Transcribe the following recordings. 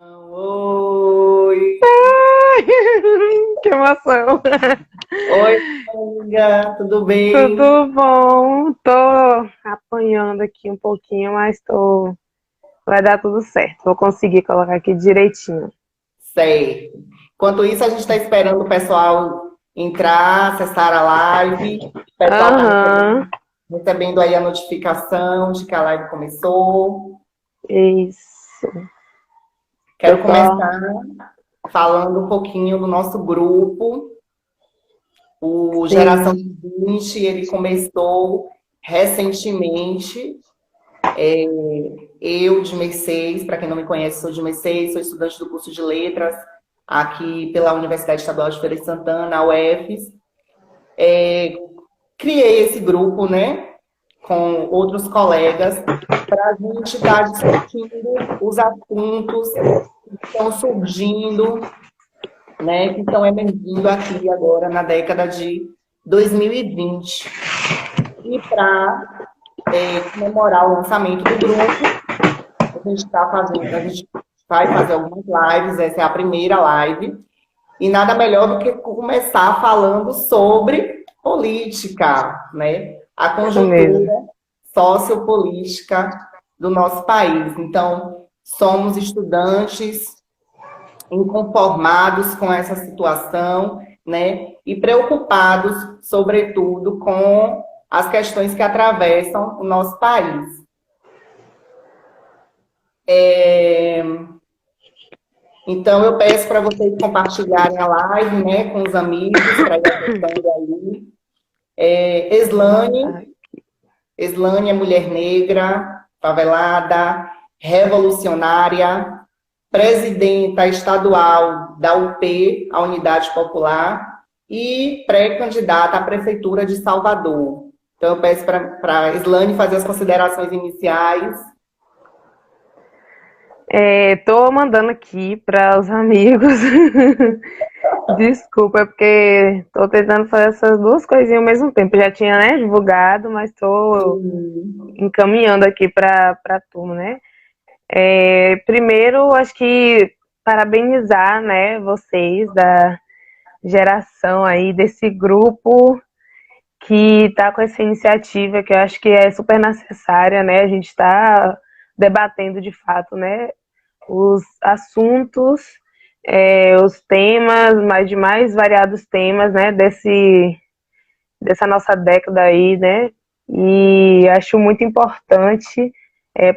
Oi, Que emoção! oi, amiga, tudo bem? Tudo bom? Tô apanhando aqui um pouquinho, mas vai dar tudo certo. Vou conseguir colocar aqui direitinho. Certo. Enquanto isso, a gente está esperando o pessoal entrar, acessar a live. O pessoal está Aham, recebendo aí a notificação de que a live começou. isso. Tô Quero só. começar falando um pouquinho do nosso grupo. O Geração Sim. 20, ele começou recentemente. Eu, de Mercedes, para quem não me conhece, sou de Mercedes, sou estudante do curso de Letras aqui pela Universidade Estadual de Feira de Santana, a UFES. Criei esse grupo, né, com outros colegas, para a gente estar discutindo os assuntos que estão surgindo, né, que estão emergindo aqui agora na década de 2020. E para comemorar o lançamento do grupo, a gente vai fazer algumas lives, essa é a primeira live, e nada melhor do que começar falando sobre política, né? A Isso mesmo. conjuntura sociopolítica do nosso país. Então, somos estudantes inconformados com essa situação, né? E preocupados, sobretudo, com as questões que atravessam o nosso país. Então, eu peço para vocês compartilharem a live, né, com os amigos, para ir acessando aí. Vou botar. Eslane é mulher negra, favelada, revolucionária, presidenta estadual da UP, a Unidade Popular, e pré-candidata à Prefeitura de Salvador. Então, eu peço para a Eslane fazer as considerações iniciais. Tô mandando aqui para os amigos. Desculpa, é porque tô tentando fazer essas duas coisinhas ao mesmo tempo. Já tinha, né, divulgado, mas tô encaminhando aqui para turma, né? Primeiro, acho que parabenizar, né, vocês da geração aí desse grupo que está com essa iniciativa que eu acho que é super necessária, né? A gente está debatendo de fato, né, os assuntos, os temas, mais de mais variados temas, né, dessa nossa década aí, né? E acho muito importante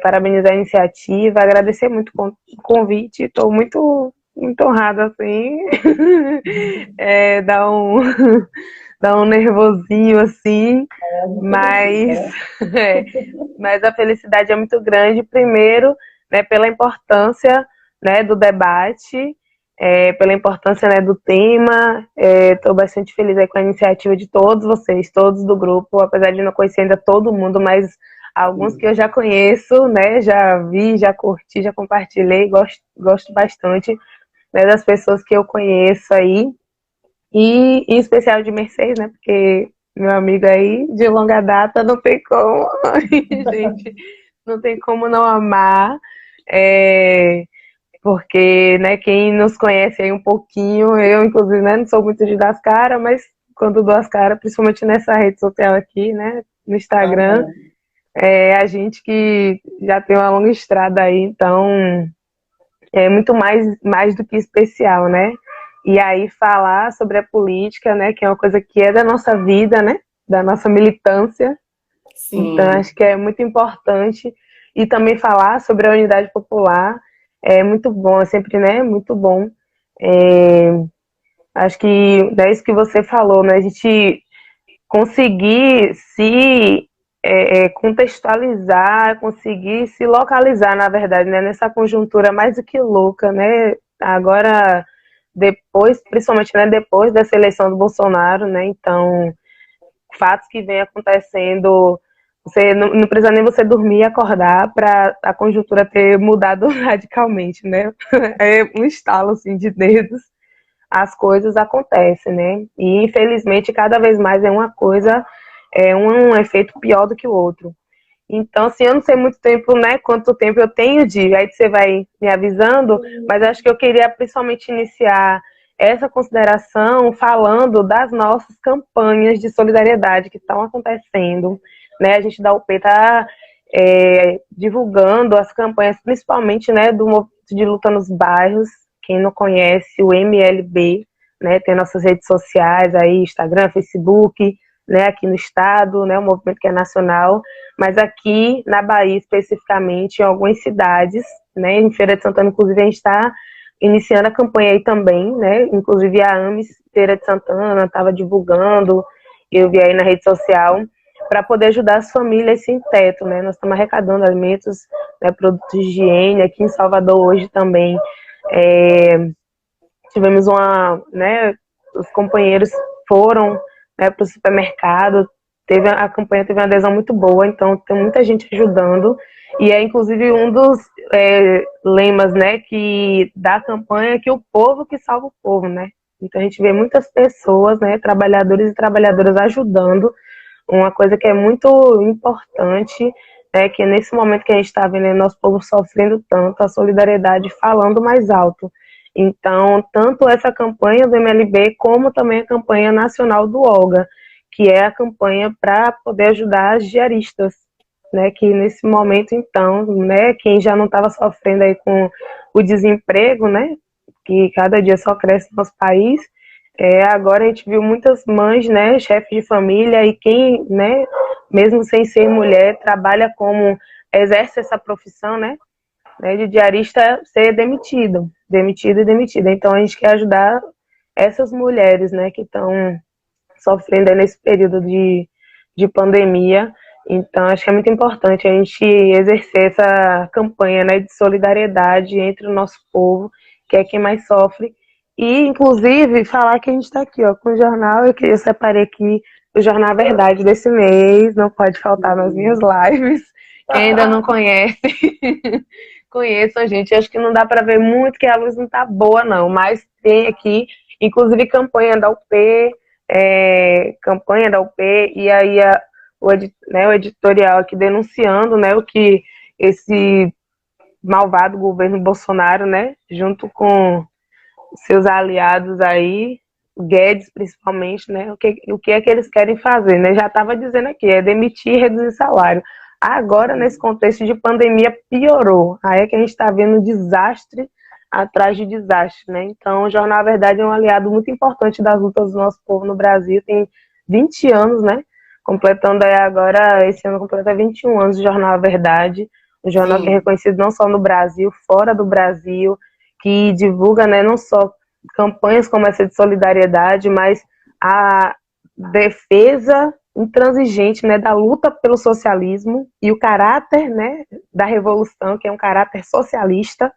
parabenizar a iniciativa, agradecer muito o convite, estou muito honrada, assim, é, dá um, dá um nervosinho, assim, mas, é, mas a felicidade é muito grande, primeiro, né, pela importância, né, do debate, pela importância, né, do tema. Estou bastante feliz aí com a iniciativa de todos vocês, todos do grupo, apesar de não conhecer ainda todo mundo, mas alguns que eu já conheço, né, já vi, já curti, já compartilhei, gosto bastante, né, das pessoas que eu conheço aí, e em especial de Mercedes, né, porque meu amigo aí de longa data não tem como, gente, não tem como não amar, é, porque, né, quem nos conhece aí um pouquinho, eu, inclusive, né, não sou muito de dar as caras, mas quando dou as caras, principalmente nessa rede social aqui, né, no Instagram, Uhum. é a gente que já tem uma longa estrada aí, então é muito mais do que especial, né? E aí falar sobre a política, né, que é uma coisa que é da nossa vida, né, da nossa militância, então Sim. acho que é muito importante, e também falar sobre a unidade popular é muito bom, é sempre, né, muito bom. É, acho que é isso que você falou, né, a gente conseguir se contextualizar, conseguir se localizar, na verdade, né, nessa conjuntura mais do que louca, né, agora, depois, principalmente, né, depois dessa eleição do Bolsonaro, né, então fatos que vêm acontecendo, você não precisa nem você dormir e acordar para a conjuntura ter mudado radicalmente, né? É um estalo assim de dedos, as coisas acontecem, né? E infelizmente cada vez mais é uma coisa, um efeito pior do que o outro. Então, assim, eu não sei muito tempo, né, quanto tempo eu tenho aí você vai me avisando, mas acho que eu queria principalmente iniciar essa consideração falando das nossas campanhas de solidariedade que estão acontecendo, né, a gente da UP está divulgando as campanhas, principalmente, né, do movimento de luta nos bairros, quem não conhece, o MLB, né, tem nossas redes sociais aí, Instagram, Facebook, né, aqui no estado, né, o movimento que é nacional, mas aqui na Bahia, especificamente, em algumas cidades, né, em Feira de Santana, inclusive, a gente está iniciando a campanha aí também, né, inclusive a AMES Feira de Santana estava divulgando, eu vi aí na rede social, para poder ajudar as famílias sem teto, né, nós estamos arrecadando alimentos, né, produtos de higiene, aqui em Salvador hoje também, tivemos né, os companheiros foram, né, para o supermercado, a campanha teve uma adesão muito boa, então tem muita gente ajudando, e é inclusive um dos lemas, né, da campanha, que o povo que salva o povo, né, então a gente vê muitas pessoas, né, trabalhadores e trabalhadoras ajudando, uma coisa que é muito importante, é que nesse momento que a gente está vendo nosso povo sofrendo tanto, a solidariedade falando mais alto. Então, tanto essa campanha do MLB, como também a campanha nacional do Olga, que é a campanha para poder ajudar as diaristas, né, que nesse momento, então, né, quem já não estava sofrendo aí com o desemprego, né, que cada dia só cresce no nosso país, agora a gente viu muitas mães, né, chefes de família, e quem, né, mesmo sem ser mulher, trabalha exerce essa profissão, né, de diarista ser demitido e demitida. Então a gente quer ajudar essas mulheres, né, que estão sofrendo nesse período de pandemia. Então acho que é muito importante a gente exercer essa campanha, né, de solidariedade entre o nosso povo, que é quem mais sofre. E, inclusive, falar que a gente está aqui, ó, com o jornal, eu separei aqui o Jornal Verdade desse mês, não pode faltar nas minhas lives. Quem ainda não conhece, conheçam, gente. Acho que não dá para ver muito, que a luz não tá boa, não. Mas tem aqui, inclusive, campanha da UP, e aí o editorial aqui denunciando, né, o que esse malvado governo Bolsonaro, né, junto com seus aliados aí, o Guedes principalmente, né, o que é que eles querem fazer, né, já estava dizendo aqui, é demitir e reduzir salário. Agora, nesse contexto de pandemia, piorou. Aí é que a gente está vendo desastre atrás de desastre, né? Então, o Jornal A Verdade é um aliado muito importante das lutas do nosso povo no Brasil. Tem 20 anos, né? Completando aí agora, esse ano completa 21 anos o Jornal A Verdade. Um jornal que é reconhecido não só no Brasil, fora do Brasil, que divulga, né, não só campanhas como essa de solidariedade, mas a defesa intransigente, né, da luta pelo socialismo e o caráter, né, da revolução, que é um caráter socialista.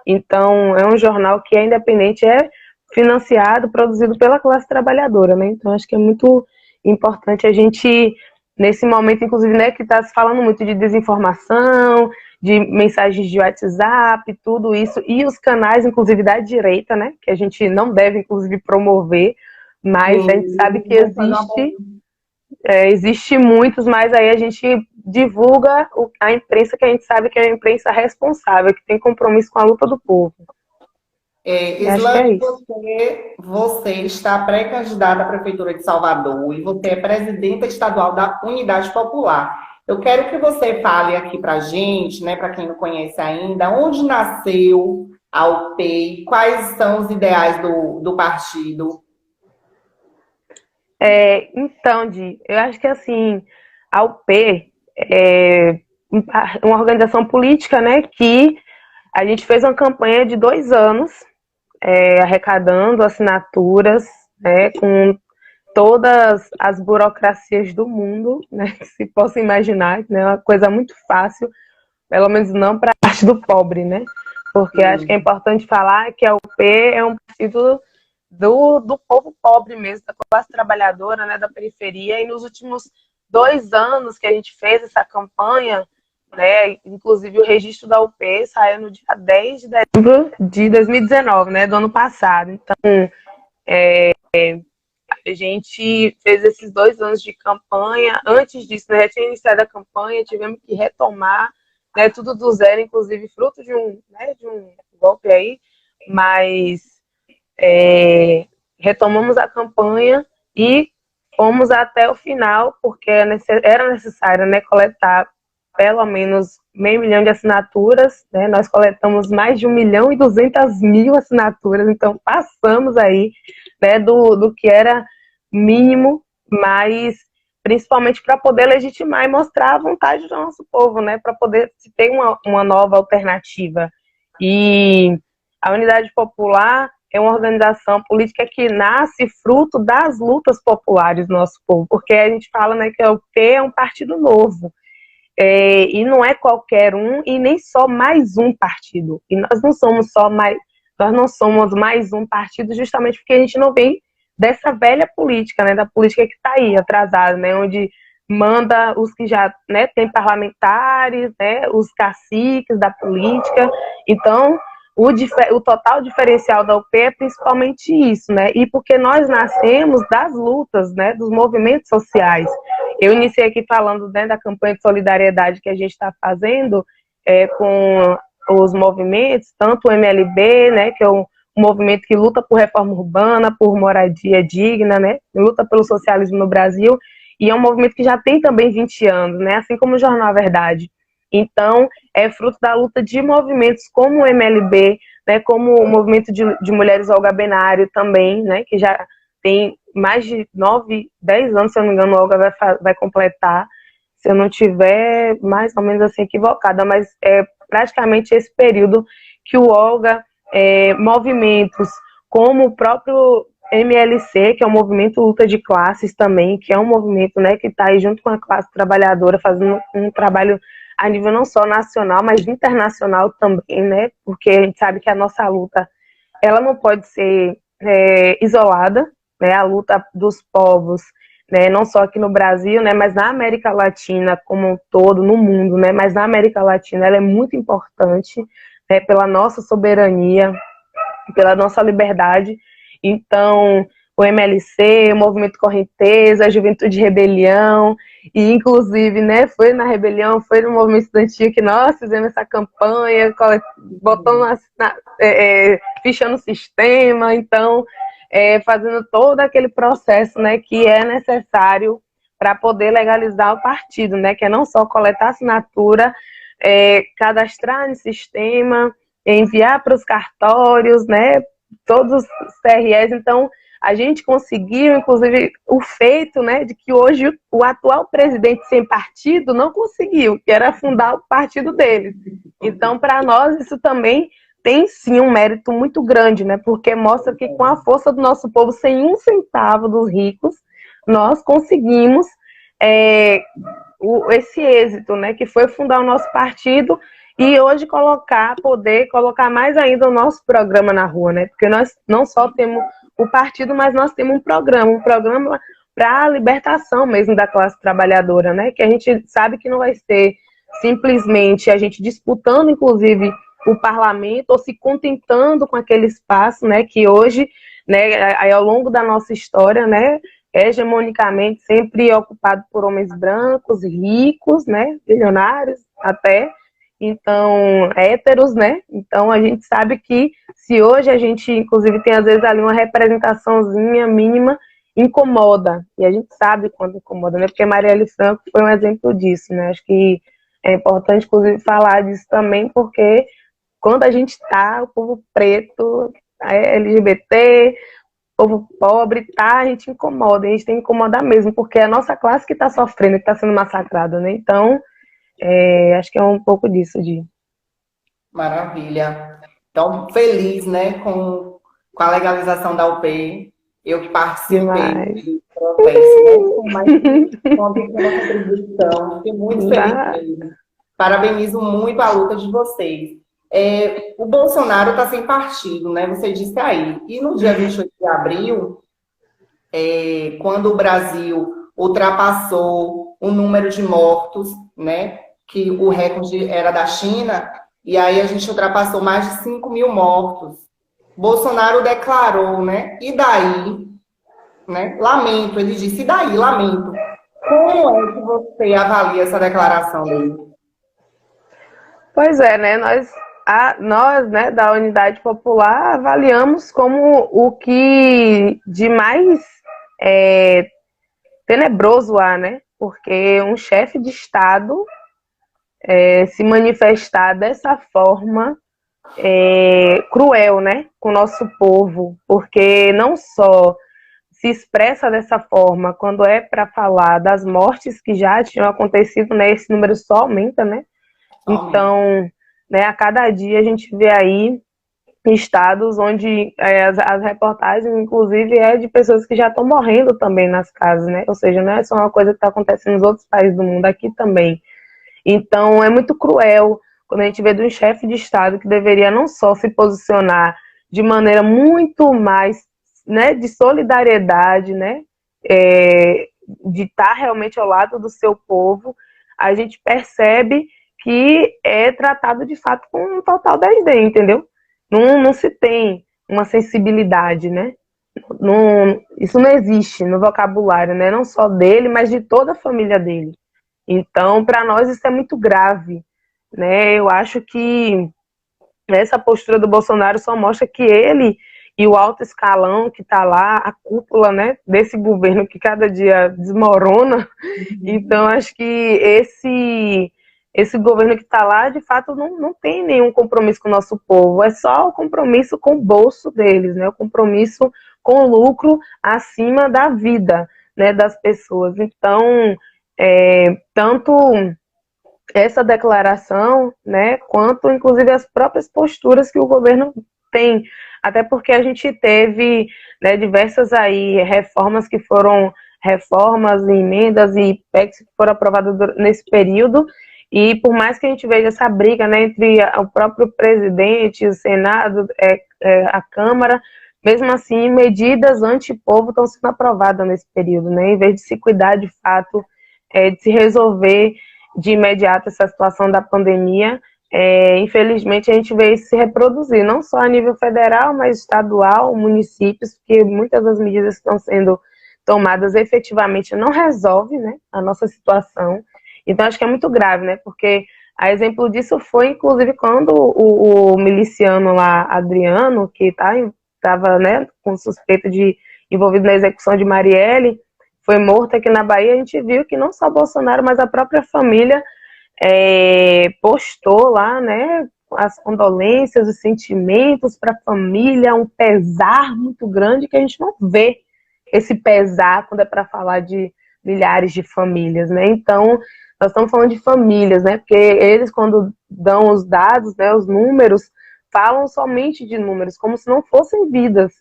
Então, é um jornal que é independente, é financiado, produzido pela classe trabalhadora, né? Então, acho que é muito importante a gente, nesse momento, inclusive, né, que está se falando muito de desinformação, de mensagens de WhatsApp, tudo isso, e os canais, inclusive, da direita, né, que a gente não deve, inclusive, promover, mas a gente sabe que existe muitos, mas aí a gente divulga a imprensa que a gente sabe que é a imprensa responsável, que tem compromisso com a luta do povo. Islane, você está pré-candidata à Prefeitura de Salvador e você é presidenta estadual da Unidade Popular. Eu quero que você fale aqui para a gente, né, para quem não conhece ainda, onde nasceu a UP, quais são os ideais do partido. Então, Di, eu acho que assim, a UP é uma organização política, né, que a gente fez uma campanha de 2 anos, arrecadando assinaturas, né, com todas as burocracias do mundo, né, se possa imaginar, né, uma coisa muito fácil, pelo menos não para a parte do pobre, né, porque acho que é importante falar que a UP é um partido do povo pobre mesmo, da classe trabalhadora, né, da periferia, e nos últimos 2 anos que a gente fez essa campanha, né, inclusive o registro da UP saiu no dia 10 de dezembro de 2019, né, do ano passado. Então, A gente fez esses 2 anos de campanha. Antes disso, né, já tinha iniciado a campanha, tivemos que retomar, né, tudo do zero, inclusive fruto de um golpe aí, mas retomamos a campanha e fomos até o final, porque era necessário, né, coletar pelo menos 500.000 de assinaturas, né? Nós coletamos mais de 1.200.000 assinaturas, então passamos aí, né, do que era mínimo, mas principalmente para poder legitimar e mostrar a vontade do nosso povo, né, para poder ter uma nova alternativa. E a Unidade Popular é uma organização política que nasce fruto das lutas populares do nosso povo, porque a gente fala, né, que o P é um partido novo, e não é qualquer um e nem só mais um partido. E nós não somos mais um partido justamente porque a gente não vem dessa velha política, né, da política que está aí atrasada, né, onde manda os que já, né, tem parlamentares, né, os caciques da política. Então o total diferencial da UP é principalmente isso, né? E porque nós nascemos das lutas, né, dos movimentos sociais. Eu iniciei aqui falando, né, da campanha de solidariedade que a gente está fazendo com os movimentos, tanto o MLB, né, que é um movimento que luta por reforma urbana, por moradia digna, né, luta pelo socialismo no Brasil, e é um movimento que já tem também 20 anos, né, assim como o Jornal A Verdade. Então, é fruto da luta de movimentos como o MLB, né, como o movimento de mulheres Olga Benário também, né, que já tem mais de 9, 10 anos, se eu não me engano, a Olga vai completar, se eu não tiver mais ou menos assim equivocada, mas é praticamente esse período que o Olga, movimentos como o próprio MLC, que é um movimento luta de classes também, que é um movimento, né, que está aí junto com a classe trabalhadora, fazendo um trabalho a nível não só nacional, mas internacional também, né? Porque a gente sabe que a nossa luta, ela não pode ser isolada, né? A luta dos povos, né? Não só aqui no Brasil, né? Mas na América Latina como um todo, no mundo, né? Mas na América Latina ela é muito importante, né? Pela nossa soberania, pela nossa liberdade. Então, o MLC, o Movimento Correnteza, a Juventude Rebelião, e inclusive, né, foi na Rebelião, foi no Movimento Estudantil que nós fizemos essa campanha, botando ficha no sistema, então, fazendo todo aquele processo, né, que é necessário para poder legalizar o partido, né, que é não só coletar assinatura, cadastrar no sistema, enviar para os cartórios, né, todos os CREs. Então a gente conseguiu, inclusive, o feito, né, de que hoje o atual presidente sem partido não conseguiu, que era fundar o partido dele. Então, para nós, isso também tem, sim, um mérito muito grande, né, porque mostra que com a força do nosso povo, sem um centavo dos ricos, nós conseguimos esse êxito, né, que foi fundar o nosso partido e hoje poder colocar mais ainda o nosso programa na rua, né, porque nós não só temos o partido, mas nós temos um programa para a libertação mesmo da classe trabalhadora, né? Que a gente sabe que não vai ser simplesmente a gente disputando, inclusive, o parlamento ou se contentando com aquele espaço, né? Que hoje, né? Aí ao longo da nossa história, né? Hegemonicamente sempre ocupado por homens brancos, ricos, né? Bilionários até. Então, héteros, né? Então, a gente sabe que se hoje a gente, inclusive, tem às vezes ali uma representaçãozinha mínima, incomoda. E a gente sabe quando incomoda, né? Porque Marielle Franco foi um exemplo disso, né? Acho que é importante, inclusive, falar disso também, porque quando a gente tá, o povo preto, LGBT, o povo pobre, tá, a gente incomoda. A gente tem que incomodar mesmo, porque é a nossa classe que tá sofrendo, que tá sendo massacrada, né? Então, acho que é um pouco disso, Di. Maravilha. Então, feliz, né, com a legalização da UP. Eu que participei do processo, né, mas com uma pequena contribuição. Fiquei muito feliz mesmo. Parabenizo muito a luta de vocês. O Bolsonaro está sem partido, né? Você disse aí. E no dia 28 de abril, quando o Brasil ultrapassou o número de mortos, né? Que o recorde era da China, e aí a gente ultrapassou mais de 5.000 mortos. Bolsonaro declarou, né? E daí? né? Lamento, ele disse, e daí, lamento. Como é que você avalia essa declaração dele? Pois é, né? Nós, né, da Unidade Popular, avaliamos como o que de mais tenebroso há, né? Porque um chefe de Estado se manifestar dessa forma cruel, né, com o nosso povo, porque não só se expressa dessa forma quando é para falar das mortes que já tinham acontecido, né, esse número só aumenta, né? Então, né, a cada dia a gente vê aí estados onde as reportagens, inclusive, é de pessoas que já estão morrendo também nas casas, né? Ou seja, não é só uma coisa que está acontecendo nos outros países do mundo, aqui também. Então, é muito cruel quando a gente vê de um chefe de Estado que deveria não só se posicionar de maneira muito mais, né, de solidariedade, né, de estar realmente ao lado do seu povo, a gente percebe que é tratado de fato com um total desdém, entendeu? Não se tem uma sensibilidade, né? Isso não existe no vocabulário, né? Não só dele, mas de toda a família dele. Então, para nós isso é muito grave, né? Eu acho que essa postura do Bolsonaro só mostra que ele e o alto escalão que está lá, a cúpula, né, desse governo que cada dia desmorona. Então, acho que esse governo que está lá, de fato, não tem nenhum compromisso com o nosso povo. É só o compromisso com o bolso deles, né? O compromisso com o lucro acima da vida, né, das pessoas. Então, tanto essa declaração, né, quanto inclusive as próprias posturas que o governo tem, até porque a gente teve, né, diversas aí reformas que foram reformas, emendas e PECs que foram aprovadas nesse período, e por mais que a gente veja essa briga, né, entre o próprio presidente, o Senado, a Câmara, mesmo assim, medidas anti-povo estão sendo aprovadas nesse período, né, em vez de se cuidar de fato, de se resolver de imediato essa situação da pandemia, infelizmente a gente vê isso se reproduzir, não só a nível federal, mas estadual, municípios, porque muitas das medidas que estão sendo tomadas efetivamente não resolvem, né, a nossa situação. Então acho que é muito grave, né, porque a exemplo disso foi, inclusive, quando o miliciano lá, Adriano, que estava, né, com suspeita de envolvido na execução de Marielle, foi morto aqui na Bahia, a gente viu que não só Bolsonaro, mas a própria família postou lá, né, as condolências, os sentimentos para a família, um pesar muito grande que a gente não vê esse pesar quando é para falar de milhares de famílias, né? Então, nós estamos falando de famílias, né? Porque eles, quando dão os dados, né, os números, falam somente de números, como se não fossem vidas.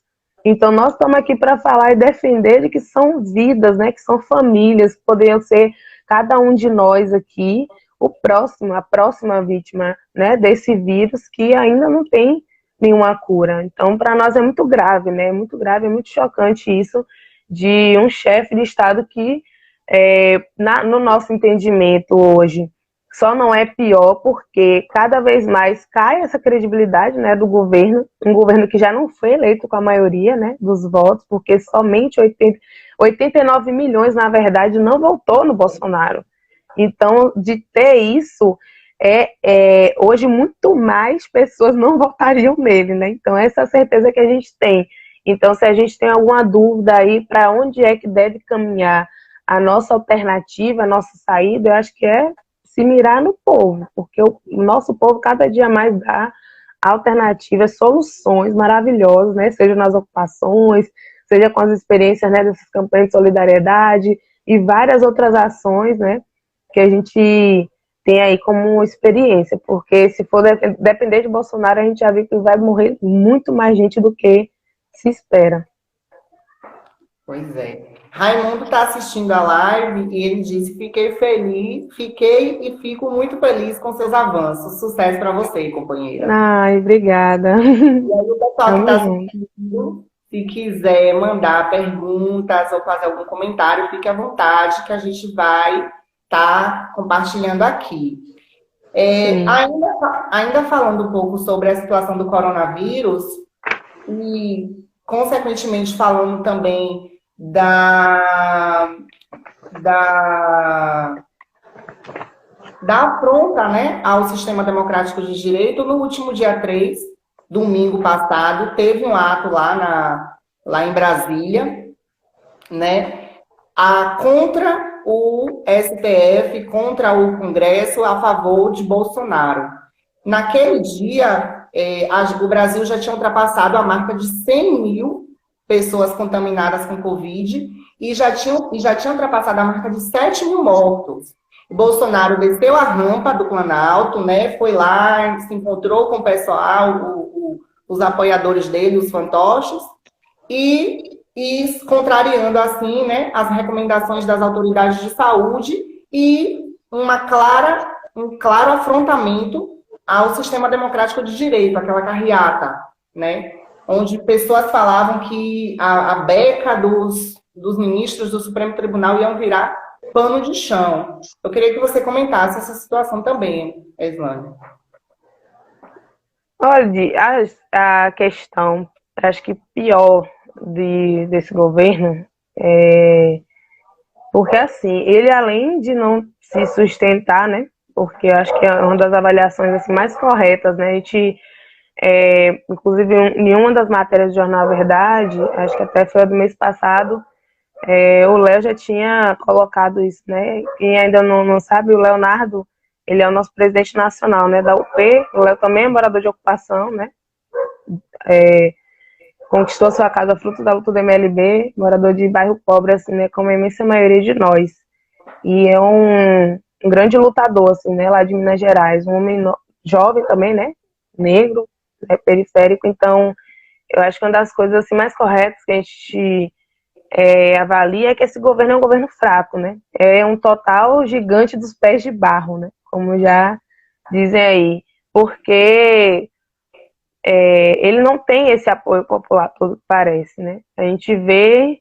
Então, nós estamos aqui para falar e defender de que são vidas, né? Que são famílias, que poderiam ser cada um de nós aqui, a próxima vítima, né, desse vírus que ainda não tem nenhuma cura. Então, para nós é muito grave, né? É muito grave, é muito chocante isso de um chefe de Estado que, no nosso entendimento hoje, só não é pior porque cada vez mais cai essa credibilidade, né, do governo, um governo que já não foi eleito com a maioria, né, dos votos, porque somente 89 milhões, na verdade, não votou no Bolsonaro. Então, de ter isso, hoje muito mais pessoas não votariam nele, né? Então, essa é a certeza que a gente tem. Então, se a gente tem alguma dúvida aí para onde é que deve caminhar a nossa alternativa, a nossa saída, eu acho que é se mirar no povo, porque o nosso povo cada dia mais dá alternativas, soluções maravilhosas, né? Seja nas ocupações, seja com as experiências, né, dessas campanhas de solidariedade e várias outras ações, né, que a gente tem aí como experiência, porque se for depender de Bolsonaro, a gente já viu que vai morrer muito mais gente do que se espera. Pois é. Raimundo está assistindo a live e ele disse: fiquei e fico muito feliz com seus avanços. Sucesso para você, companheira. Ai, obrigada. E aí, o pessoal que está assistindo, se quiser mandar perguntas ou fazer algum comentário, fique à vontade, que a gente vai estar compartilhando aqui. Ainda falando um pouco sobre a situação do coronavírus e, consequentemente, falando também da, da, da afronta, né, ao sistema democrático de direito. No último dia 3, domingo passado, teve um ato lá em Brasília, né, contra o STF, contra o Congresso, a favor de Bolsonaro. Naquele dia, o Brasil já tinha ultrapassado a marca de 100 mil pessoas contaminadas com Covid e já tinha ultrapassado a marca de 7 mil mortos. O Bolsonaro desceu a rampa do Planalto, né, foi lá, se encontrou com o pessoal, os apoiadores dele, os fantoches, e contrariando assim, né, as recomendações das autoridades de saúde e um claro afrontamento ao sistema democrático de direito, aquela carreata, né, onde pessoas falavam que a beca dos ministros do Supremo Tribunal iam virar pano de chão. Eu queria que você comentasse essa situação também, Eslane. Olha, a questão, acho que pior desse governo é porque, assim, ele além de não se sustentar, né, porque acho que é uma das avaliações assim, mais corretas, né, a gente, inclusive em uma das matérias do Jornal Verdade, acho que até foi a do mês passado, o Léo já tinha colocado isso, né, quem ainda não sabe, o Leonardo, ele é o nosso presidente nacional, né, da UP, o Léo também é morador de ocupação, né, conquistou sua casa fruto da luta do MLB, morador de bairro pobre, assim, né, como a imensa maioria de nós. E é um grande lutador, assim, né, lá de Minas Gerais, um homem jovem também, né, negro, né, periférico. Então, eu acho que uma das coisas assim, mais corretas que a gente avalia é que esse governo é um governo fraco, né, é um total gigante dos pés de barro, né, como já dizem aí, porque ele não tem esse apoio popular todo que parece, né? A gente vê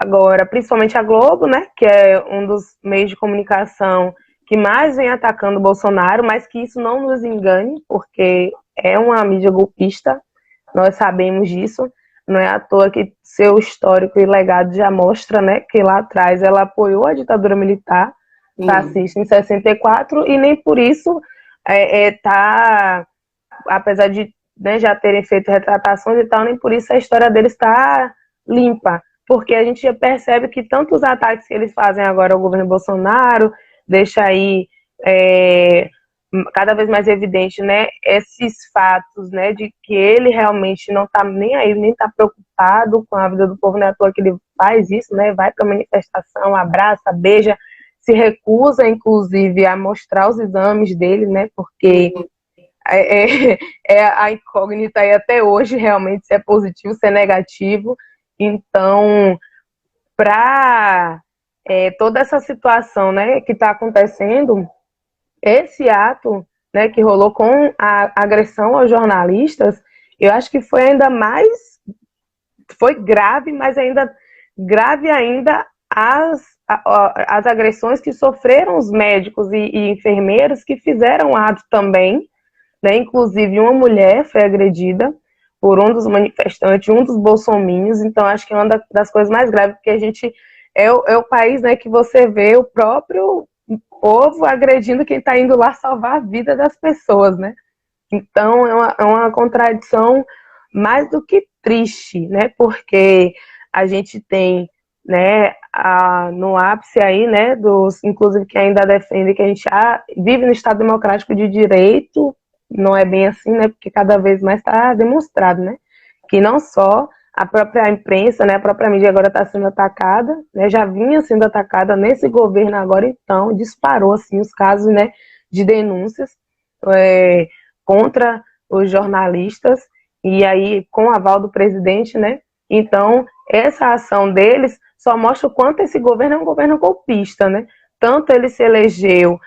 agora, principalmente a Globo, né, que é um dos meios de comunicação que mais vem atacando o Bolsonaro, mas que isso não nos engane, porque é uma mídia golpista, nós sabemos disso, não é à toa que seu histórico e legado já mostra, né, que lá atrás ela apoiou a ditadura militar fascista em 64 e nem por isso tá, apesar de, né, já terem feito retratações e tal, nem por isso a história deles está limpa, porque a gente já percebe que tantos ataques que eles fazem agora ao governo Bolsonaro, deixa aí cada vez mais evidente, né, esses fatos, né, de que ele realmente não está nem aí, nem está preocupado com a vida do povo, não é à toa que ele faz isso, né, vai para manifestação, abraça, beija, se recusa, inclusive, a mostrar os exames dele, né, porque a incógnita aí até hoje, realmente, se é positivo, se é negativo. Então, para toda essa situação, né, que está acontecendo, esse ato, né, que rolou com a agressão aos jornalistas, eu acho que foi ainda mais, foi grave, mas ainda grave ainda as agressões que sofreram os médicos e enfermeiros que fizeram o ato também, né? Inclusive uma mulher foi agredida por um dos manifestantes, um dos bolsominions. Então acho que é uma das coisas mais graves, porque a gente é o país, né, que você vê o próprio povo agredindo quem está indo lá salvar a vida das pessoas, né? Então é uma contradição mais do que triste, né? Porque a gente tem, né, no ápice aí, né, inclusive que ainda defende que a gente vive no Estado Democrático de Direito. Não é bem assim, né? Porque cada vez mais está demonstrado, né? Que não só a própria imprensa, né? A própria mídia agora está sendo atacada, né? Já vinha sendo atacada nesse governo agora, então disparou assim os casos, né? De denúncias contra os jornalistas e aí com o aval do presidente, né? Então essa ação deles só mostra o quanto esse governo é um governo golpista, né? Tanto ele se elegeu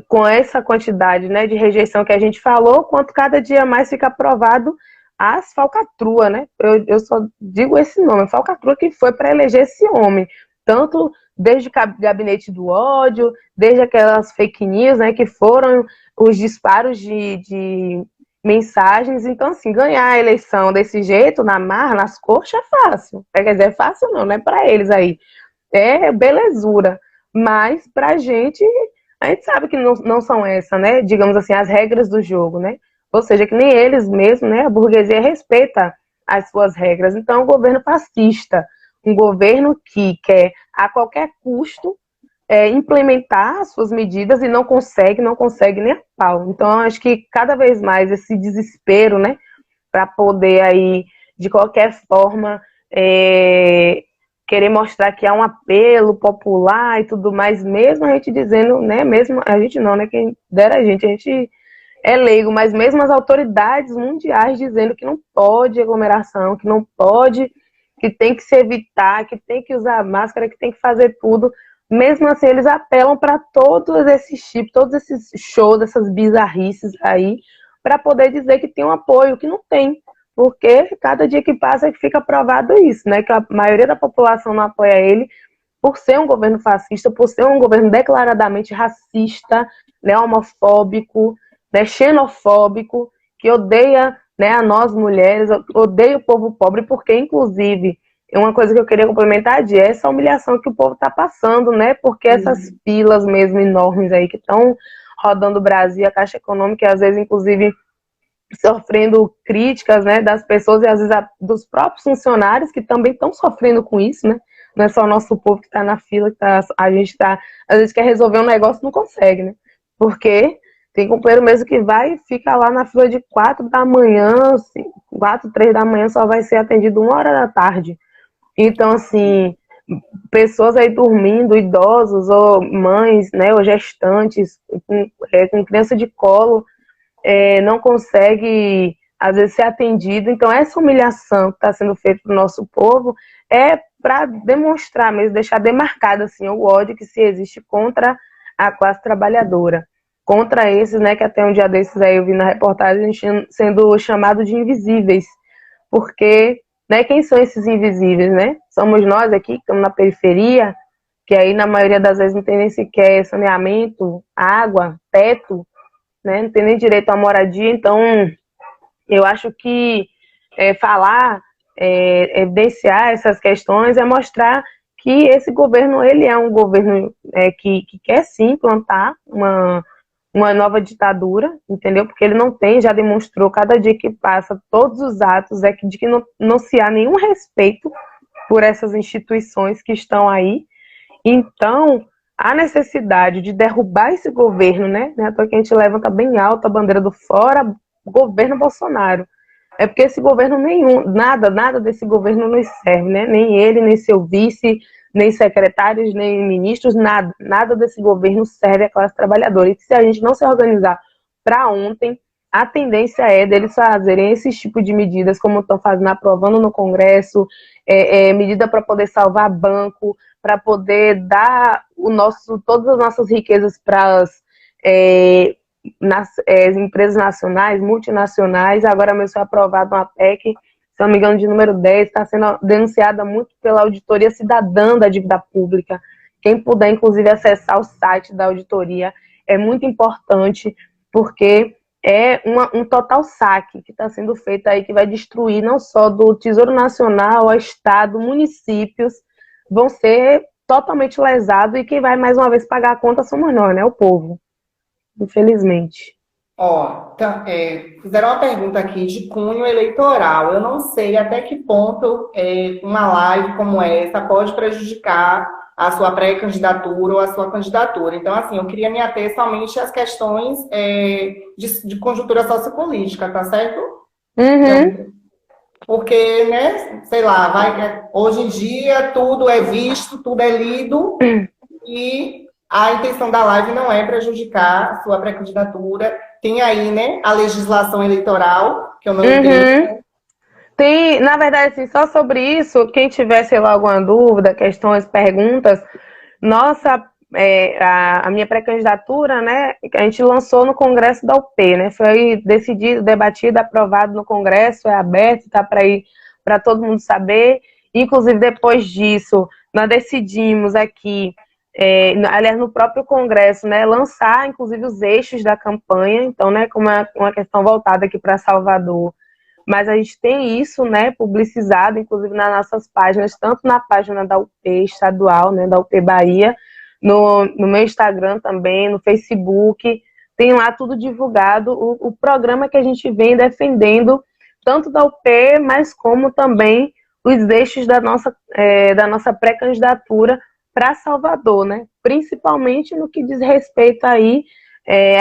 com essa quantidade, né, de rejeição que a gente falou, quanto cada dia mais fica provado as falcatruas, né? Eu só digo esse nome, falcatrua, que foi para eleger esse homem, tanto desde o gabinete do ódio, desde aquelas fake news, né, que foram os disparos de mensagens. Então, assim, ganhar a eleição desse jeito, na marra, nas coxas, é fácil. Quer dizer, é fácil não, né? Para eles aí. É belezura. Mas pra gente, a gente sabe que não são essas, né? Digamos assim, as regras do jogo, né? Ou seja, que nem eles mesmos, né? A burguesia respeita as suas regras. Então, é um governo fascista, um governo que quer, a qualquer custo, implementar as suas medidas e não consegue nem a pau. Então, acho que cada vez mais esse desespero, né, para poder aí, de qualquer forma, querer mostrar que há um apelo popular e tudo mais, mesmo a gente dizendo, né, mesmo a gente não, né, quem dera a gente é leigo, mas mesmo as autoridades mundiais dizendo que não pode aglomeração, que não pode, que tem que se evitar, que tem que usar máscara, que tem que fazer tudo. Mesmo assim, eles apelam para todos esses tipos, todos esses shows, essas bizarrices aí, para poder dizer que tem um apoio, que não tem. Porque cada dia que passa é que fica provado isso, né? Que a maioria da população não apoia ele por ser um governo fascista, por ser um governo declaradamente racista, né, homofóbico, né, xenofóbico, que odeia, né, a nós mulheres, odeia o povo pobre, porque, inclusive, uma coisa que eu queria complementar é essa humilhação que o povo está passando, né? Porque essas filas mesmo enormes aí que estão rodando o Brasil, a Caixa Econômica, às vezes, inclusive, sofrendo críticas, né, das pessoas e às vezes dos próprios funcionários que também estão sofrendo com isso, né? Não é só o nosso povo que está na fila, a gente às vezes quer resolver um negócio e não consegue, né? Porque tem companheiro mesmo que vai e fica lá na fila de 4 da manhã, 4, 3 da manhã, só vai ser atendido 1 hora da tarde. Então, assim, pessoas aí dormindo, idosos ou mães, né, ou gestantes, com criança de colo, não consegue, às vezes, ser atendido. Então, essa humilhação que está sendo feita para o nosso povo é para demonstrar mesmo, deixar demarcado assim, o ódio que se existe contra a classe trabalhadora. Contra esses, né, que até um dia desses aí eu vi na reportagem sendo chamado de invisíveis. Porque, né, quem são esses invisíveis, né? Somos nós aqui, que estamos na periferia, que aí na maioria das vezes não tem nem sequer saneamento, água, teto, né? Não tem nem direito à moradia. Então, eu acho que falar, evidenciar essas questões é mostrar que esse governo, ele é um governo que quer sim implantar uma nova ditadura, entendeu? Porque ele não tem, já demonstrou cada dia que passa, todos os atos de que não se há nenhum respeito por essas instituições que estão aí. Então, a necessidade de derrubar esse governo, né? Porque a gente levanta bem alto a bandeira do fora, governo Bolsonaro. É porque esse governo nada desse governo nos serve, né? Nem ele, nem seu vice, nem secretários, nem ministros, nada desse governo serve à classe trabalhadora. E se a gente não se organizar para ontem, a tendência é deles fazerem esse tipo de medidas, como estão fazendo, aprovando no Congresso, medida para poder salvar banco, para poder dar todas as nossas riquezas para as empresas nacionais, multinacionais. Agora mesmo foi aprovada uma PEC, se não me engano, de número 10, está sendo denunciada muito pela Auditoria Cidadã da Dívida Pública. Quem puder, inclusive, acessar o site da auditoria, é muito importante, porque é um total saque que está sendo feito aí, que vai destruir não só do Tesouro Nacional, ao Estado, municípios, vão ser totalmente lesados, e quem vai mais uma vez pagar a conta somos nós, né, o povo, infelizmente. Ó, fizeram uma pergunta aqui de cunho eleitoral. Eu não sei até que ponto uma live como essa pode prejudicar a sua pré-candidatura ou a sua candidatura. Então, assim, eu queria me ater somente às questões de conjuntura sociopolítica, tá certo? Uhum. Porque, né, sei lá, hoje em dia tudo é visto, tudo é lido, e a intenção da live não é prejudicar a sua pré-candidatura. Tem aí, né, a legislação eleitoral, que eu não entendo. Tem, na verdade, assim, só sobre isso, quem tiver, sei lá, alguma dúvida, questões, perguntas, a minha pré-candidatura, né, a gente lançou no Congresso da UP, né, foi decidido, debatido, aprovado no Congresso, é aberto, tá para ir para todo mundo saber. Inclusive, depois disso, nós decidimos aqui aliás, no próprio Congresso, né, lançar, inclusive, os eixos da campanha, então, né, como é uma questão voltada aqui para Salvador, mas a gente tem isso, né, publicizado, inclusive, nas nossas páginas, tanto na página da UP estadual, né, da UP Bahia, no meu Instagram também, no Facebook, tem lá tudo divulgado, o programa que a gente vem defendendo, tanto da UP, mas como também os eixos da nossa pré-candidatura para Salvador, né? Principalmente no que diz respeito aí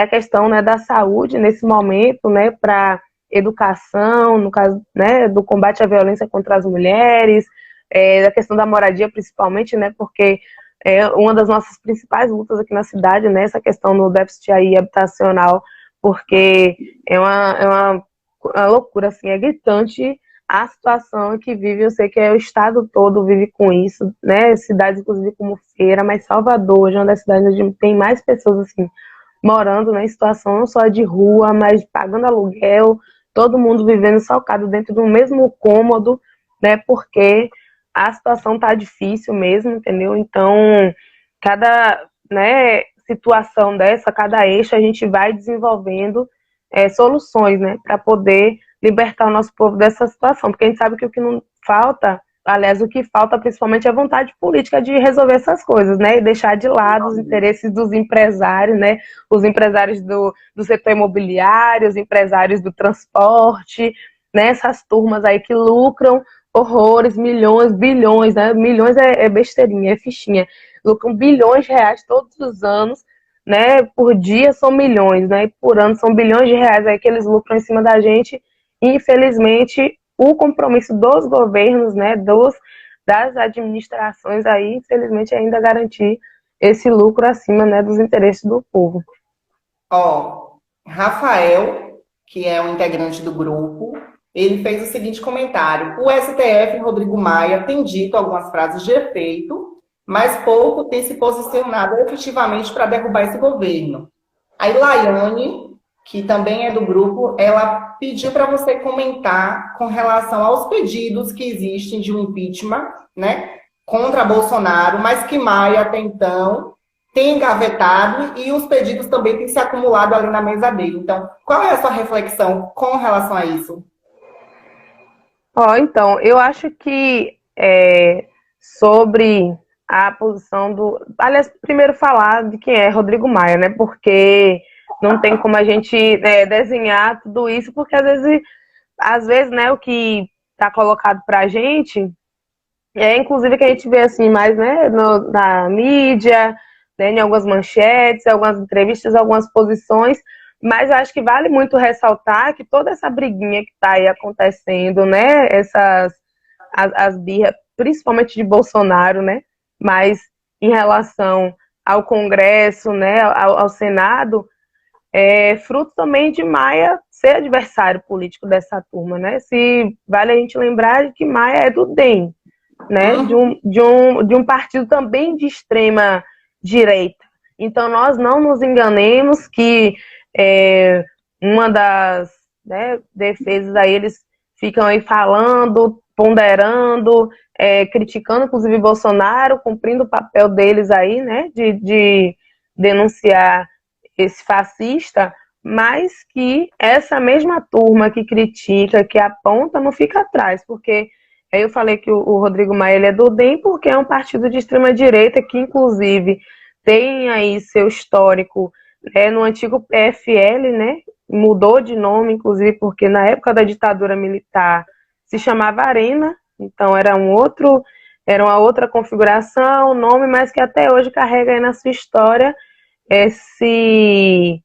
a questão, né, da saúde nesse momento, né, para educação, no caso, né, do combate à violência contra as mulheres, da questão da moradia principalmente, né, porque uma das nossas principais lutas aqui na cidade, né, essa questão do déficit aí habitacional, porque é uma loucura, assim, é gritante a situação que vive, eu sei que o estado todo vive com isso, né, cidades inclusive como Feira, mas Salvador hoje é uma das cidades onde tem mais pessoas, assim, morando, né, em situação não só de rua, mas pagando aluguel, todo mundo vivendo salcado dentro do mesmo cômodo, né, porque a situação tá difícil mesmo, entendeu? Então, cada, né, situação dessa, cada eixo, a gente vai desenvolvendo soluções, né, para poder libertar o nosso povo dessa situação, porque a gente sabe que o que não falta, aliás, o que falta principalmente é vontade política de resolver essas coisas, né, e deixar de lado os interesses dos empresários, né, os empresários do setor imobiliário, os empresários do transporte, né, essas turmas aí que lucram horrores, milhões, bilhões, né, milhões é besteirinha, é fichinha, lucram bilhões de reais todos os anos, né, por dia são milhões, né, e por ano são bilhões de reais aí que eles lucram em cima da gente. Infelizmente, o compromisso dos governos, né, das administrações aí, infelizmente, ainda garantir esse lucro acima, né, dos interesses do povo. Ó, Rafael, que é um integrante do grupo, ele fez o seguinte comentário: o STF, Rodrigo Maia, tem dito algumas frases de efeito, mas pouco tem se posicionado efetivamente para derrubar esse governo. A Ilaiane, que também é do grupo, ela pediu para você comentar com relação aos pedidos que existem de um impeachment, né, contra Bolsonaro, mas que Maia, até então, tem engavetado e os pedidos também têm se acumulado ali na mesa dele. Então, qual é a sua reflexão com relação a isso? Então, eu acho que sobre a posição do... Aliás, primeiro falar de quem é Rodrigo Maia, né? Porque não tem como a gente desenhar tudo isso, porque às vezes, né, o que está colocado para a gente inclusive que a gente vê assim mais, né, na mídia, né, em algumas manchetes, algumas entrevistas, algumas posições, mas eu acho que vale muito ressaltar que toda essa briguinha que está aí acontecendo, né, as birras, principalmente de Bolsonaro, né, mas em relação ao Congresso, né, ao Senado, é fruto também de Maia ser adversário político dessa turma, né? Se vale a gente lembrar que Maia é do DEM, né? De um partido também de extrema direita. Então nós não nos enganemos que uma das defesas aí eles ficam aí falando, ponderando, criticando inclusive Bolsonaro, cumprindo o papel deles aí, né? De denunciar esse fascista, mas que essa mesma turma que critica, que aponta, não fica atrás, porque aí eu falei que o Rodrigo Maia ele é do DEM porque é um partido de extrema-direita que, inclusive, tem aí seu histórico no antigo PFL, né? Mudou de nome, inclusive, porque na época da ditadura militar se chamava Arena, então era uma outra configuração, nome, mas que até hoje carrega aí na sua história esse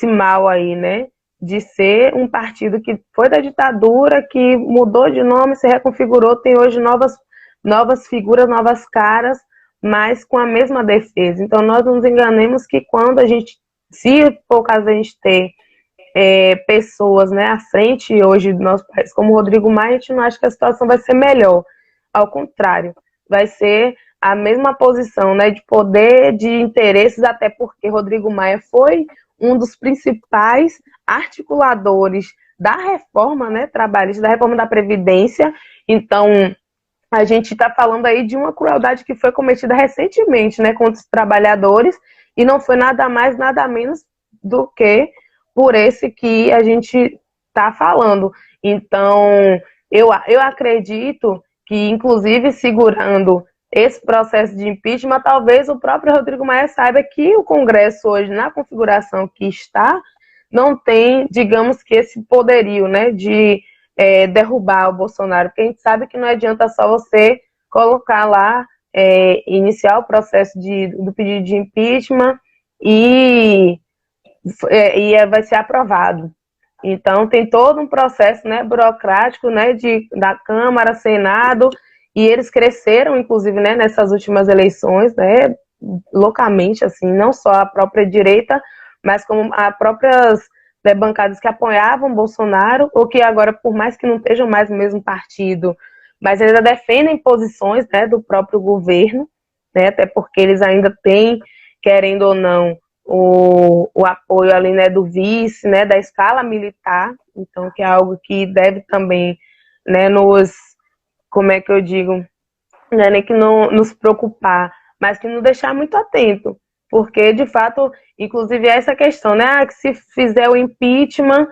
mal aí, né? De ser um partido que foi da ditadura, que mudou de nome, se reconfigurou, tem hoje novas figuras, novas caras, mas com a mesma defesa. Então, nós não nos enganemos que quando a gente, se for o caso da gente ter pessoas, né, à frente hoje do nosso país, como o Rodrigo Maia, a gente não acha que a situação vai ser melhor. Ao contrário, vai ser a mesma posição, né, de poder, de interesses, até porque Rodrigo Maia foi um dos principais articuladores da reforma, né, trabalhista, da reforma da Previdência. Então, a gente está falando aí de uma crueldade que foi cometida recentemente, né, contra os trabalhadores, e não foi nada mais, nada menos do que por esse que a gente está falando. Então, eu acredito que, inclusive, segurando esse processo de impeachment, talvez o próprio Rodrigo Maia saiba que o Congresso hoje, na configuração que está, não tem, digamos que esse poderio, né, de derrubar o Bolsonaro, porque a gente sabe que não adianta só você colocar lá, iniciar o processo do pedido de impeachment e vai ser aprovado. Então, tem todo um processo, né, burocrático, né, da Câmara, Senado, e eles cresceram, inclusive, né, nessas últimas eleições, né, loucamente, assim, não só a própria direita, mas como as próprias, né, bancadas que apoiavam Bolsonaro, ou que agora, por mais que não estejam mais no mesmo partido, mas ainda defendem posições, né, do próprio governo, né, até porque eles ainda têm, querendo ou não, o apoio ali, né, do vice, né, da escala militar, então que é algo que deve também, né, como é que eu digo, né, nem que não nos preocupar, mas que nos deixar muito atento, porque de fato, inclusive essa questão, né, que se fizer o impeachment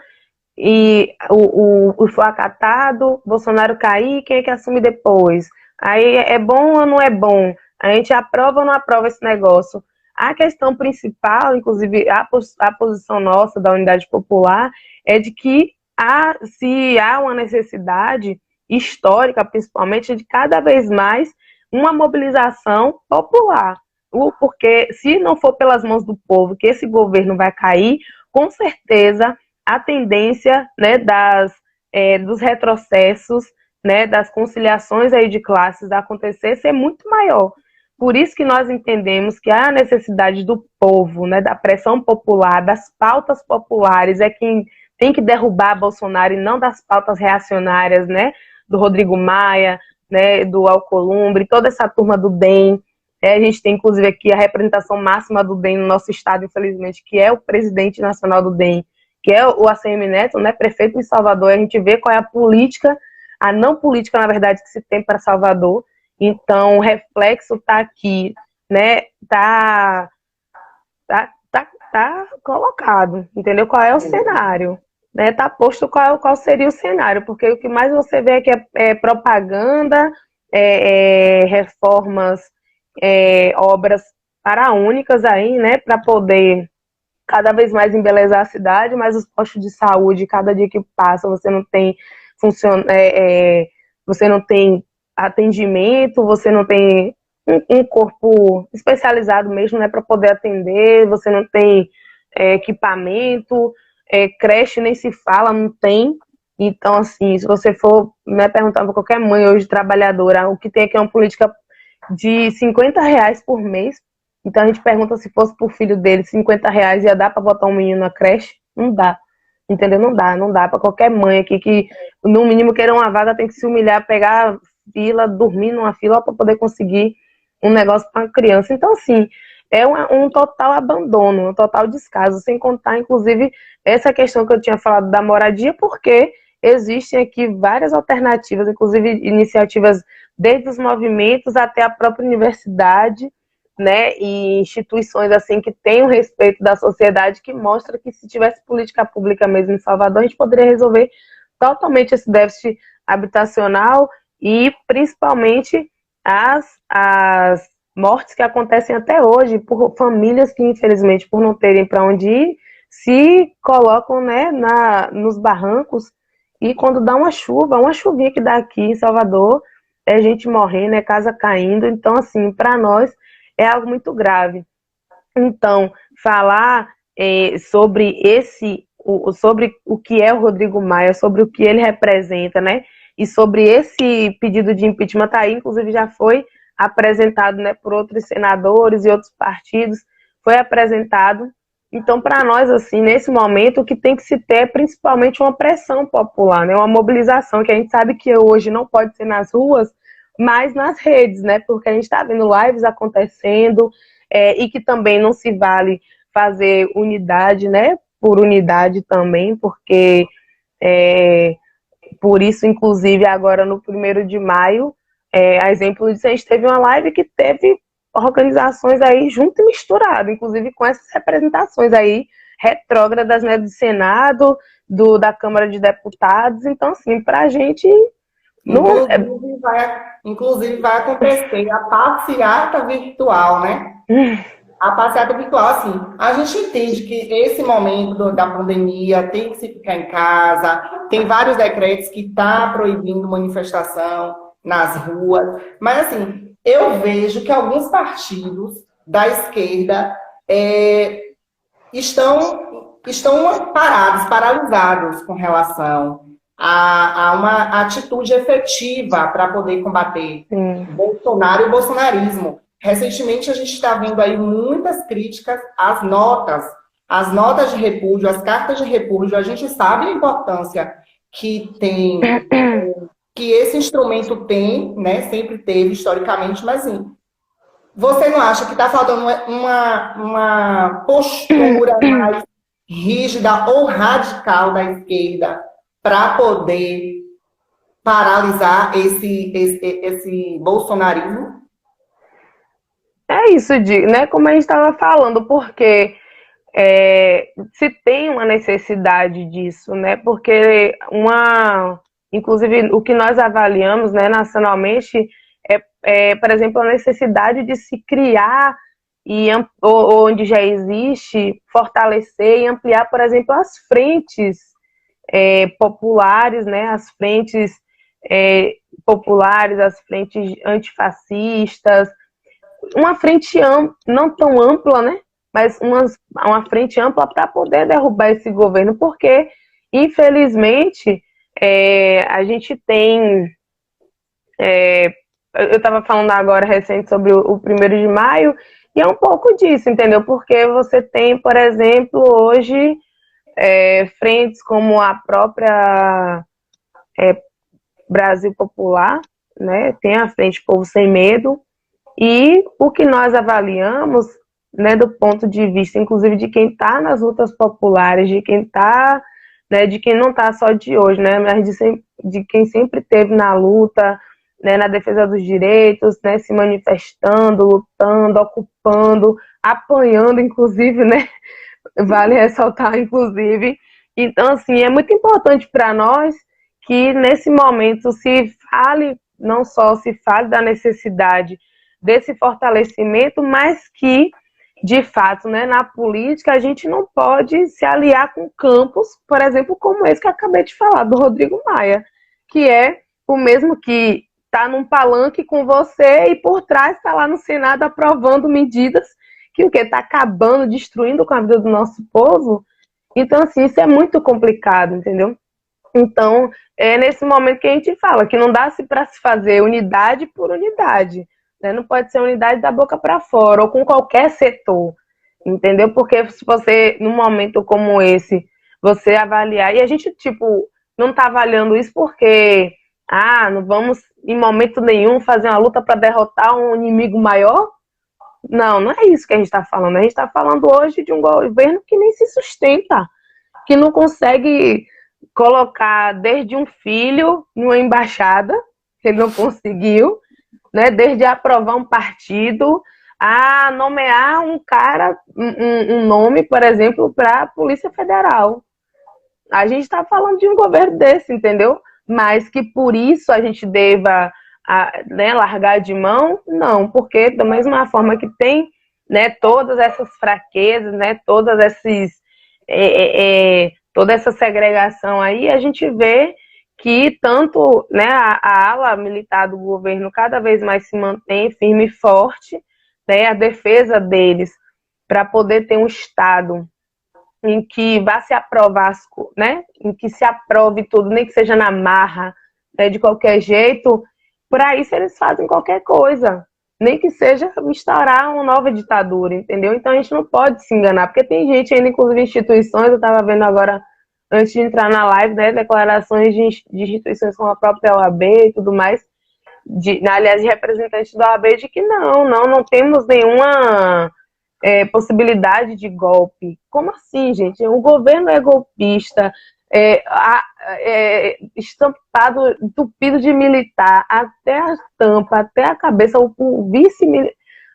e o for acatado, Bolsonaro cair, quem é que assume depois? Aí é bom ou não é bom? A gente aprova ou não aprova esse negócio? A questão principal, inclusive a posição nossa da Unidade Popular, é de que se há uma necessidade histórica, principalmente, de cada vez mais uma mobilização popular. Porque se não for pelas mãos do povo que esse governo vai cair, com certeza a tendência, né, dos retrocessos, né, das conciliações aí de classes acontecer ser muito maior. Por isso que nós entendemos que a necessidade do povo, né, da pressão popular, das pautas populares, é quem tem que derrubar Bolsonaro e não das pautas reacionárias, né, do Rodrigo Maia, né, do Alcolumbre, toda essa turma do DEM. A gente tem, inclusive, aqui a representação máxima do DEM no nosso estado, infelizmente, que é o presidente nacional do DEM, que é o ACM Neto, né, prefeito de Salvador. A gente vê qual é a política, a não política, na verdade, que se tem para Salvador. Então, o reflexo está aqui, né? Tá colocado, entendeu? Qual é o cenário, né? Tá posto qual seria o cenário, porque o que mais você vê aqui é propaganda, reformas, obras paraúnicas aí, né? Para poder cada vez mais embelezar a cidade, mas os postos de saúde, cada dia que passa, você não tem você não tem atendimento, você não tem um corpo especializado mesmo, né, para poder atender, você não tem equipamento, creche nem se fala, não tem. Então, assim, se você for, né, perguntar para qualquer mãe hoje trabalhadora, o que tem aqui é uma política de R$ 50 por mês. Então a gente pergunta se fosse pro filho dele R$ 50 ia dar para botar um menino na creche? Não dá. Entendeu? Não dá para qualquer mãe aqui que no mínimo queira uma vaga tem que se humilhar, pegar fila, dormir numa fila para poder conseguir um negócio para criança. Então, assim, é um total abandono, um total descaso, sem contar, inclusive, essa questão que eu tinha falado da moradia, porque existem aqui várias alternativas, inclusive iniciativas desde os movimentos até a própria universidade, né, e instituições assim que têm o respeito da sociedade, que mostra que se tivesse política pública mesmo em Salvador, a gente poderia resolver totalmente esse déficit habitacional e principalmente as mortes que acontecem até hoje por famílias que, infelizmente, por não terem para onde ir, se colocam, né, nos barrancos, e quando dá uma chuvinha que dá aqui em Salvador, é gente morrendo, é casa caindo. Então, assim, para nós é algo muito grave. Então, falar sobre sobre o que é o Rodrigo Maia, sobre o que ele representa, né? E sobre esse pedido de impeachment, tá aí, inclusive já foi apresentado, né, por outros senadores e outros partidos, foi apresentado. Então, para nós, assim, nesse momento, o que tem que se ter é principalmente uma pressão popular, né? Uma mobilização, que a gente sabe que hoje não pode ser nas ruas, mas nas redes, né? Porque a gente está vendo lives acontecendo, e que também não se vale fazer unidade, né? Por unidade também, porque por isso, inclusive, agora no 1º de maio, A exemplo disso, a gente teve uma live que teve organizações aí junto e misturado, inclusive com essas representações aí retrógradas, né, do Senado, da Câmara de Deputados. Então, assim, pra gente não... Inclusive vai acontecer a passeata virtual, né? A passeata virtual, assim, a gente entende que esse momento da pandemia tem que se ficar em casa, tem vários decretos que estão proibindo manifestação nas ruas, mas, assim, eu vejo que alguns partidos da esquerda estão paralisados com relação a uma atitude efetiva para poder combater Bolsonaro e o bolsonarismo. Recentemente, a gente está vendo aí muitas críticas às notas de repúdio, às cartas de repúdio. A gente sabe a importância que tem, que esse instrumento tem, né? Sempre teve, historicamente, mas sim. Você não acha que está faltando uma postura mais rígida ou radical da esquerda para poder paralisar esse bolsonarismo? É isso, né? Como a gente estava falando, porque se tem uma necessidade disso, né? Porque inclusive, o que nós avaliamos, né, nacionalmente por exemplo, a necessidade de se criar onde já existe, fortalecer e ampliar, por exemplo, as frentes populares, né? As frentes populares, as frentes antifascistas, uma frente não tão ampla, né? Mas uma frente ampla para poder derrubar esse governo, porque, infelizmente, a gente tem... eu estava falando agora recente sobre o 1º de maio, e é um pouco disso, entendeu? Porque você tem, por exemplo, hoje, frentes como a própria Brasil Popular, né? Tem a Frente Povo Sem Medo, e o que nós avaliamos, né, do ponto de vista, inclusive, de quem está nas lutas populares, de quem está, né, de quem não está só de hoje, né, mas de quem sempre esteve na luta, né, na defesa dos direitos, né, se manifestando, lutando, ocupando, apanhando, inclusive, né, vale ressaltar, inclusive. Então, assim, é muito importante para nós que, nesse momento, não só se fale da necessidade desse fortalecimento, mas que, de fato, né, na política, a gente não pode se aliar com campos, por exemplo, como esse que eu acabei de falar, do Rodrigo Maia, que é o mesmo que está num palanque com você e por trás está lá no Senado aprovando medidas que está acabando, destruindo com a vida do nosso povo. Então, assim, isso é muito complicado, entendeu? Então, é nesse momento que a gente fala que não dá para se fazer unidade por unidade, né? Não pode ser unidade da boca para fora, ou com qualquer setor, entendeu? Porque se você, num momento como esse, você avaliar, e a gente, tipo, não está avaliando isso porque, não vamos, em momento nenhum, fazer uma luta para derrotar um inimigo maior. Não é isso que a gente está falando. A gente está falando hoje de um governo que nem se sustenta, que não consegue colocar desde um filho numa embaixada, que ele não conseguiu, né, desde aprovar um partido, a nomear um cara, um nome, por exemplo, para a Polícia Federal. A gente está falando de um governo desse, entendeu? Mas que por isso a gente deva largar de mão, não, porque da mesma forma que tem, né, todas essas fraquezas, né, toda essa segregação aí, a gente vê que tanto, né, a ala militar do governo cada vez mais se mantém firme e forte, né, a defesa deles para poder ter um Estado em que vá se aprovar, né, em que se aprove tudo, nem que seja na marra, né, de qualquer jeito. Para isso eles fazem qualquer coisa, nem que seja instaurar uma nova ditadura, entendeu? Então a gente não pode se enganar, porque tem gente ainda, inclusive instituições, eu estava vendo agora, antes de entrar na live, né, declarações de instituições como a própria OAB e tudo mais, aliás, de representantes da OAB, de que não temos nenhuma possibilidade de golpe. Como assim, gente? O governo é golpista, estampado, entupido de militar, até a tampa, até a cabeça, o vice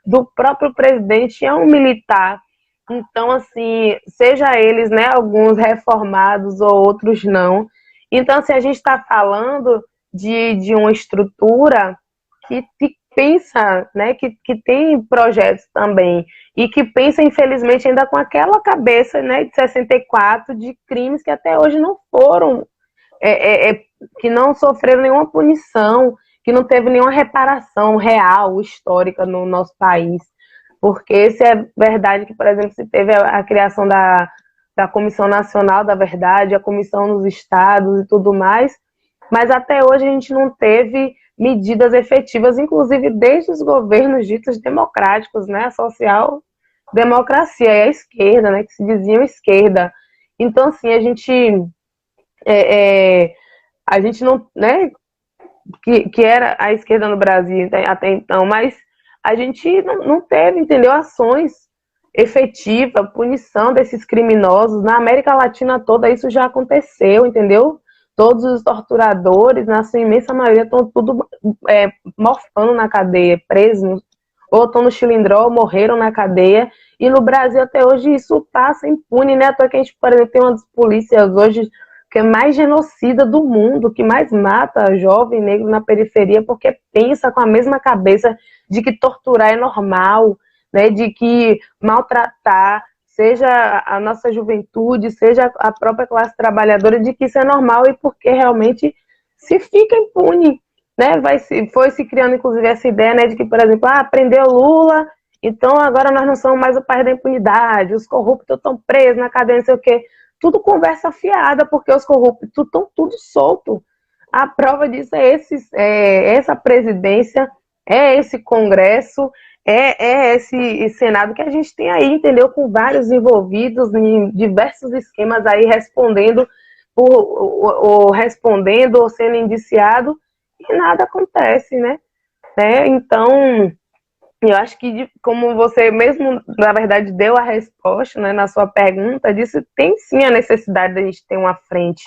do próprio presidente é um militar. Então, assim, seja eles, né, alguns reformados ou outros não. Então, se a gente está falando de uma estrutura que pensa, né, que tem projetos também, e que pensa, infelizmente, ainda com aquela cabeça, né, de 64, de crimes que até hoje não foram, que não sofreram nenhuma punição, que não teve nenhuma reparação real, histórica no nosso país. Porque se é verdade que, por exemplo, se teve a criação da Comissão Nacional da Verdade, a Comissão nos Estados e tudo mais, mas até hoje a gente não teve medidas efetivas, inclusive desde os governos ditos democráticos, né, a social-democracia e a esquerda, né, que se diziam esquerda. Então, assim, a gente não, né, que era a esquerda no Brasil até então, mas a gente não teve, entendeu, ações efetivas, punição desses criminosos. Na América Latina toda isso já aconteceu, entendeu? Todos os torturadores, na sua imensa maioria, estão tudo morfando na cadeia, presos, ou estão no Chilindró, morreram na cadeia, e no Brasil até hoje isso passa impune, né? Até que a gente, por exemplo, tem uma das polícias hoje que é mais genocida do mundo, que mais mata jovem negro na periferia, porque pensa com a mesma cabeça de que torturar é normal, né? De que maltratar, seja a nossa juventude, seja a própria classe trabalhadora, de que isso é normal e porque realmente se fica impune, né? Foi se criando, inclusive, essa ideia, né, de que, por exemplo, prendeu Lula, então agora nós não somos mais o país da impunidade, os corruptos estão presos na cadeia, não sei o quê. Tudo conversa fiada, porque os corruptos estão tudo solto. A prova disso é essa presidência, é esse Congresso, é esse Senado que a gente tem aí, entendeu? Com vários envolvidos em diversos esquemas aí, respondendo ou sendo indiciado, e nada acontece, né? Então, eu acho que, como você mesmo, na verdade, deu a resposta, né, na sua pergunta, disso tem sim a necessidade de a gente ter uma frente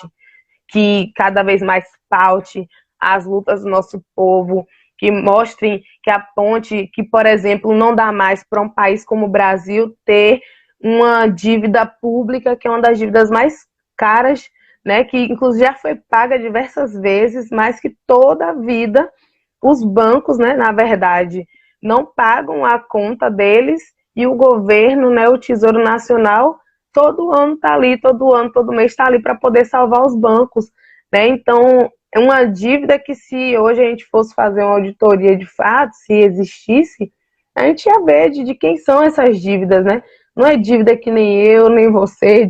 que cada vez mais paute as lutas do nosso povo, que mostrem, que aponte que, por exemplo, não dá mais para um país como o Brasil ter uma dívida pública, que é uma das dívidas mais caras, né, que inclusive já foi paga diversas vezes, mas que toda a vida os bancos, né, na verdade, não pagam a conta deles e o governo, né, o Tesouro Nacional, todo ano está ali, todo ano, todo mês está ali para poder salvar os bancos, né? Então, é uma dívida que, se hoje a gente fosse fazer uma auditoria de fato, se existisse, a gente ia ver de quem são essas dívidas, né? Não é dívida que nem eu, nem você,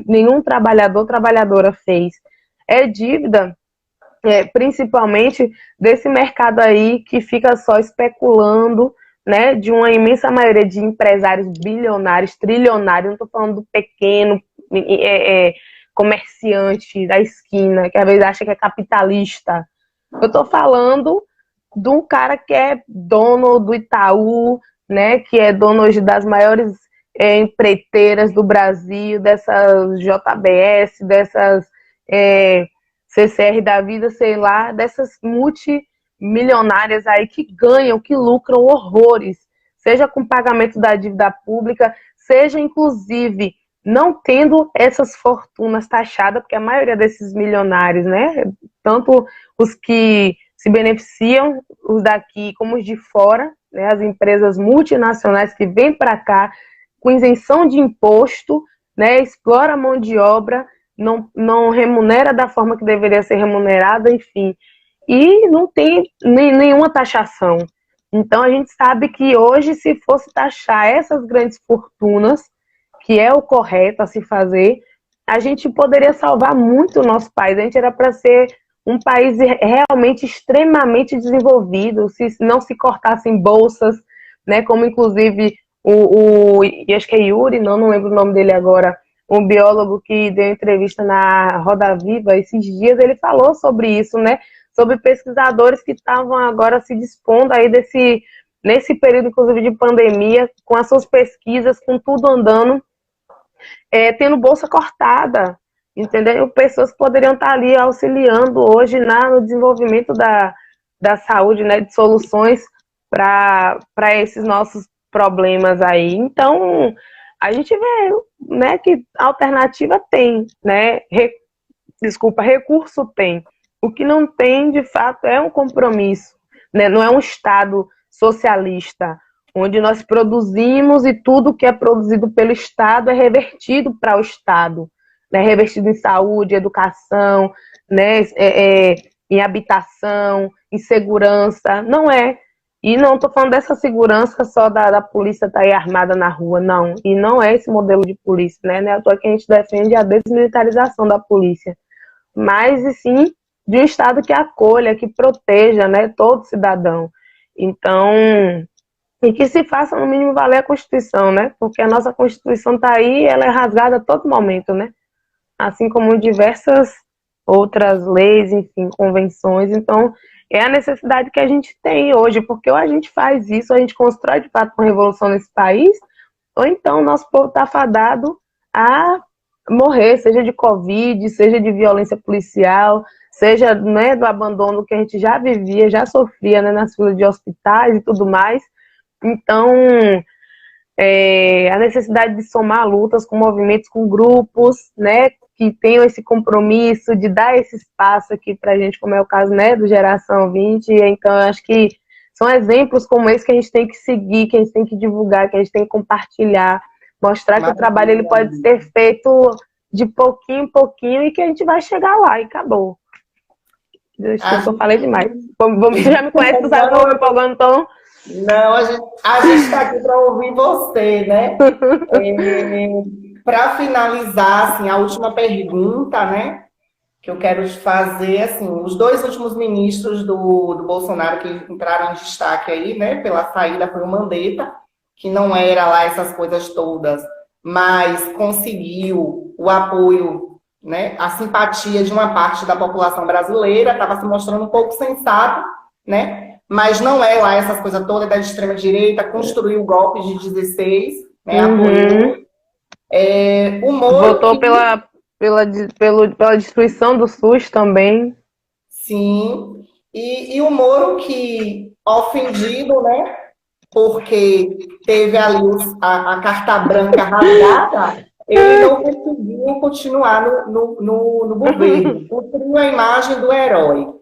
nenhum trabalhador, trabalhadora fez. É dívida principalmente desse mercado aí que fica só especulando, né, de uma imensa maioria de empresários bilionários, trilionários, não estou falando do pequeno comerciante da esquina, que às vezes acha que é capitalista. Eu estou falando do cara que é dono do Itaú, né, que é dono hoje das maiores empreiteiras do Brasil, dessas JBS, dessas CCR da vida, sei lá, dessas multimilionárias aí que ganham, que lucram horrores, seja com pagamento da dívida pública, seja inclusive não tendo essas fortunas taxadas, porque a maioria desses milionários, né, tanto os que se beneficiam, os daqui como os de fora, né, as empresas multinacionais que vêm para cá com isenção de imposto, né, explora a mão de obra, não remunera da forma que deveria ser remunerada, enfim. E não tem nenhuma taxação. Então, a gente sabe que hoje, se fosse taxar essas grandes fortunas, que é o correto a se fazer, a gente poderia salvar muito o nosso país. A gente era para ser um país realmente extremamente desenvolvido, se não se cortassem bolsas, né, como inclusive acho que é Yuri, não lembro o nome dele agora, um biólogo que deu entrevista na Roda Viva esses dias, ele falou sobre isso, né? Sobre pesquisadores que estavam agora se dispondo aí nesse período, inclusive, de pandemia, com as suas pesquisas, com tudo andando, tendo bolsa cortada. entendeu? Pessoas que poderiam estar ali auxiliando hoje no desenvolvimento da saúde, né, de soluções para esses nossos problemas aí. Então, a gente vê, né, que alternativa tem, né, recurso tem. O que não tem, de fato, é um compromisso, né? Não é um Estado socialista, onde nós produzimos e tudo que é produzido pelo Estado é revertido para o Estado, né? Revertido em saúde, educação, né? Em habitação, em segurança. Não é. E não estou falando dessa segurança só da polícia estar aí armada na rua, não. E não é esse modelo de polícia, né? Não é à toa que a gente defende a desmilitarização da polícia. Mas, e sim, de um Estado que acolha, que proteja, né, todo cidadão. Então, e que se faça, no mínimo, valer a Constituição, né? Porque a nossa Constituição está aí, ela é rasgada a todo momento, né? Assim como diversas outras leis, enfim, convenções. Então, é a necessidade que a gente tem hoje, porque ou a gente faz isso, a gente constrói, de fato, uma revolução nesse país, ou então o nosso povo está fadado a morrer, seja de Covid, seja de violência policial, seja, né, do abandono que a gente já vivia, já sofria, né, nas filas de hospitais e tudo mais. Então, a necessidade de somar lutas com movimentos, com grupos, né, que tenham esse compromisso de dar esse espaço aqui para a gente, como é o caso, né, do Geração 20. Então, eu acho que são exemplos como esse que a gente tem que seguir, que a gente tem que divulgar, que a gente tem que compartilhar, mostrar que o trabalho ele pode ser feito de pouquinho em pouquinho e que a gente vai chegar lá e acabou. Acho que eu falei demais. Você já me conhece, tu sabe que eu vou me empolgando, então... Não, a gente está aqui para ouvir você, né? Para finalizar, assim, a última pergunta, né? Que eu quero te fazer, assim, os dois últimos ministros do Bolsonaro que entraram em destaque aí, né? Pela saída foi o Mandetta, que não era lá essas coisas todas, mas conseguiu o apoio, né? A simpatia de uma parte da população brasileira, estava se mostrando um pouco sensato, né? Mas não é lá essas coisas todas da extrema-direita, construiu o golpe de 16, né, apoiou. O Moro... Votou pela destruição do SUS também. Sim. E o Moro que, ofendido, né, porque teve ali a carta branca rasgada, ele não conseguiu continuar no governo. Construiu a imagem do herói.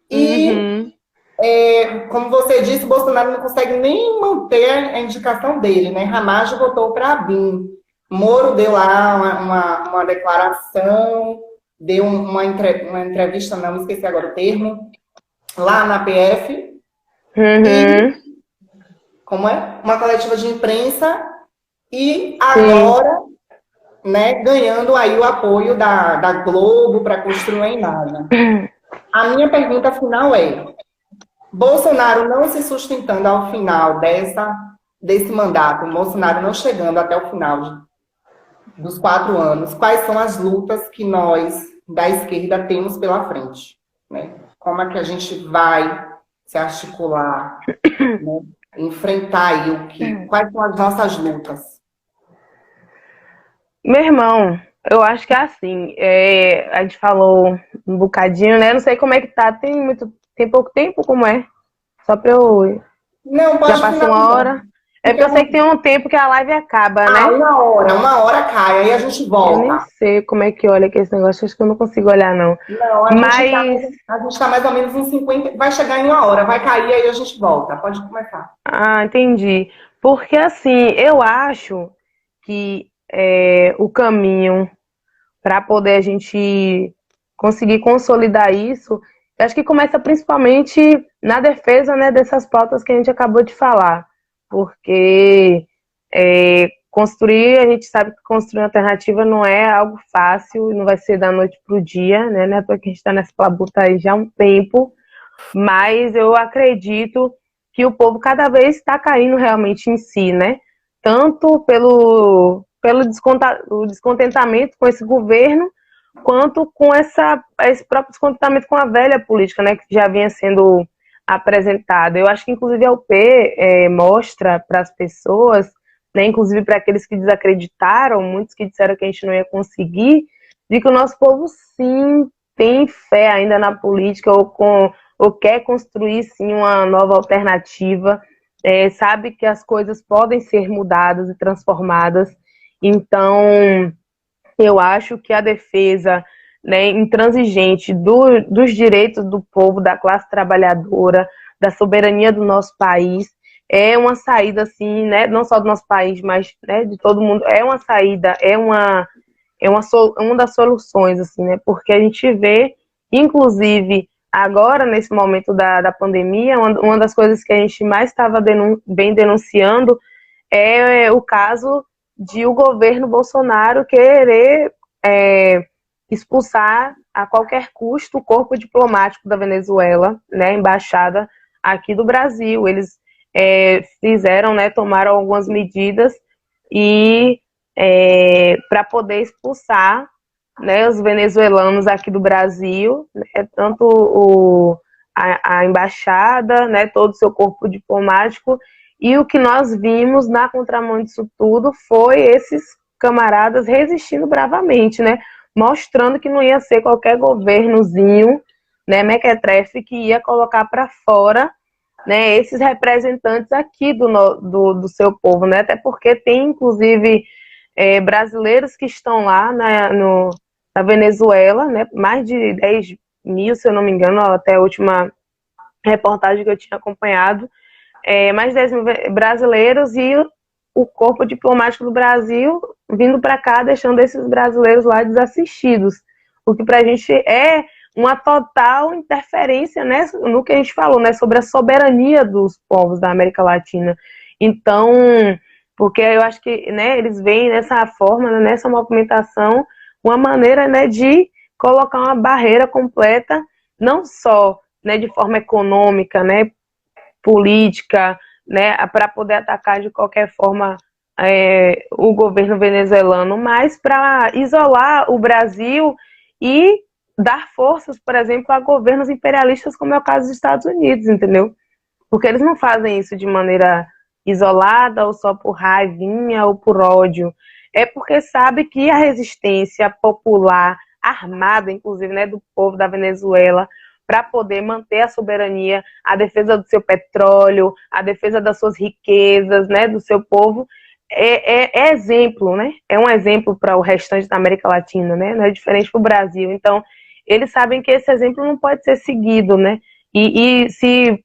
E... como você disse, o Bolsonaro não consegue nem manter a indicação dele, né? Ramagem votou para BIM. Moro deu lá uma declaração, deu uma entrevista, não esqueci agora o termo, lá na PF. E, como é? Uma coletiva de imprensa. E agora, né, ganhando aí o apoio da Globo para construir uma imagem. A minha pergunta final é: Bolsonaro não se sustentando ao final desse mandato, Bolsonaro não chegando até o final dos 4 anos, quais são as lutas que nós, da esquerda, temos pela frente? Né? Como é que a gente vai se articular, né? Enfrentar aí quais são as nossas lutas? Meu irmão, eu acho que é assim, a gente falou um bocadinho, né? Não sei como é que tá, tem pouco tempo, como é? Só pra eu... Não, pode já passou uma hora. É porque eu sei que tem um tempo que a live acaba, né? Uma hora cai, aí a gente volta. Eu nem sei como é que olha aqui esse negócio, acho que eu não consigo olhar, não. Não, a gente tá mais ou menos em 50, vai chegar em uma hora, vai cair, aí a gente volta. Pode começar. Ah, entendi. Porque, assim, eu acho que o caminho para poder a gente conseguir consolidar isso, eu acho que começa principalmente na defesa, né, dessas pautas que a gente acabou de falar. Porque a gente sabe que construir uma alternativa não é algo fácil, não vai ser da noite para o dia, né? Não é porque a gente está nessa labuta aí já há um tempo, mas eu acredito que o povo cada vez está caindo realmente em si, né? Tanto pelo descontentamento com esse governo, quanto com esse próprio descontentamento com a velha política, né, que já vinha sendo apresentada. Eu acho que, inclusive, a UP mostra para as pessoas, né, inclusive para aqueles que desacreditaram, muitos que disseram que a gente não ia conseguir, de que o nosso povo, sim, tem fé ainda na política ou quer construir, sim, uma nova alternativa, sabe que as coisas podem ser mudadas e transformadas. Então, eu acho que a defesa, né, intransigente dos direitos do povo, da classe trabalhadora, da soberania do nosso país, é uma saída, assim, né, não só do nosso país, mas, né, de todo mundo, é uma saída, uma das soluções, assim, né, porque a gente vê, inclusive, agora, nesse momento da pandemia, uma das coisas que a gente mais estava bem denunciando é o caso de o governo Bolsonaro querer expulsar a qualquer custo o corpo diplomático da Venezuela, né, a embaixada aqui do Brasil. Eles fizeram, né, tomaram algumas medidas e para poder expulsar, né, os venezuelanos aqui do Brasil, né, tanto a embaixada, né, todo o seu corpo diplomático. E o que nós vimos na contramão disso tudo foi esses camaradas resistindo bravamente, né? Mostrando que não ia ser qualquer governozinho, né, mequetrefe, que ia colocar para fora, né, esses representantes aqui do seu povo, né? Até porque tem, inclusive, brasileiros que estão lá na Venezuela, né? Mais de 10 mil, se eu não me engano, até a última reportagem que eu tinha acompanhado. Mais de 10 mil brasileiros e o corpo diplomático do Brasil vindo para cá, deixando esses brasileiros lá desassistidos. O que para a gente é uma total interferência, né, no que a gente falou, né, sobre a soberania dos povos da América Latina. Então, porque eu acho que, né, eles veem nessa forma, né, nessa movimentação, uma maneira, né, de colocar uma barreira completa, não só, né, de forma econômica, né, política, né, para poder atacar de qualquer forma o governo venezuelano, mas para isolar o Brasil e dar forças, por exemplo, a governos imperialistas, como é o caso dos Estados Unidos, entendeu? Porque eles não fazem isso de maneira isolada ou só por raivinha ou por ódio. É porque sabe que a resistência popular, armada, inclusive, né, do povo da Venezuela, para poder manter a soberania, a defesa do seu petróleo, a defesa das suas riquezas, né, do seu povo, é exemplo, né? É um exemplo para o restante da América Latina, né? Não é diferente para o Brasil. Então, eles sabem que esse exemplo não pode ser seguido, né? E se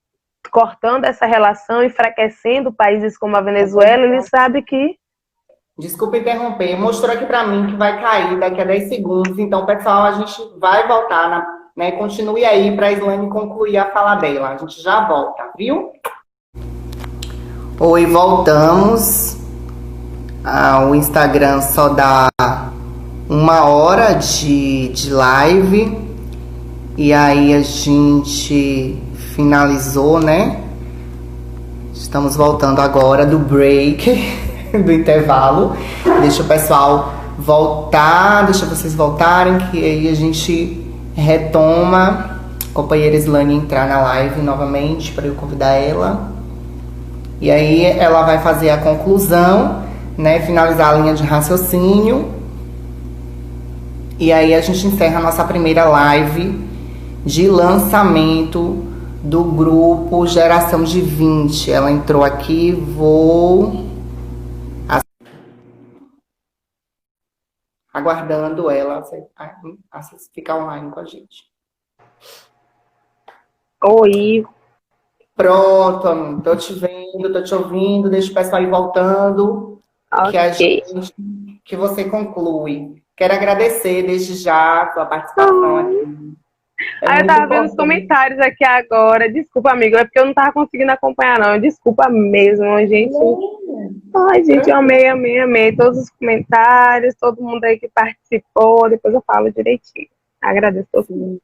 cortando essa relação, enfraquecendo países como a Venezuela, eles sabem que... Desculpa interromper, mostrou aqui para mim que vai cair daqui a 10 segundos, então, pessoal, a gente vai voltar, né? Continue aí para a Islane concluir a fala dela. A gente já volta, viu? Oi, voltamos. O Instagram só dá 1 hora de live. E aí a gente finalizou, né? Estamos voltando agora do break, do intervalo. Deixa o pessoal voltar, deixa vocês voltarem, que aí a gente retoma. Companheira Islane entrar na live novamente para eu convidar ela. E aí ela vai fazer a conclusão, né? Finalizar a linha de raciocínio. E aí a gente encerra a nossa primeira live de lançamento do grupo Geração de 20. Ela entrou aqui, vou aguardando ela ficar online com a gente. Oi. Pronto, amigo. Tô te vendo, tô te ouvindo. Deixa o pessoal ir voltando. Okay. Que você conclui. Quero agradecer desde já a sua participação aqui. Eu tava vendo os comentários aqui agora. Desculpa, amigo, é porque eu não tava conseguindo acompanhar, não. Desculpa mesmo, gente. Ai, gente, eu amei todos os comentários, todo mundo aí que participou. Depois eu falo direitinho. Agradeço todo mundo.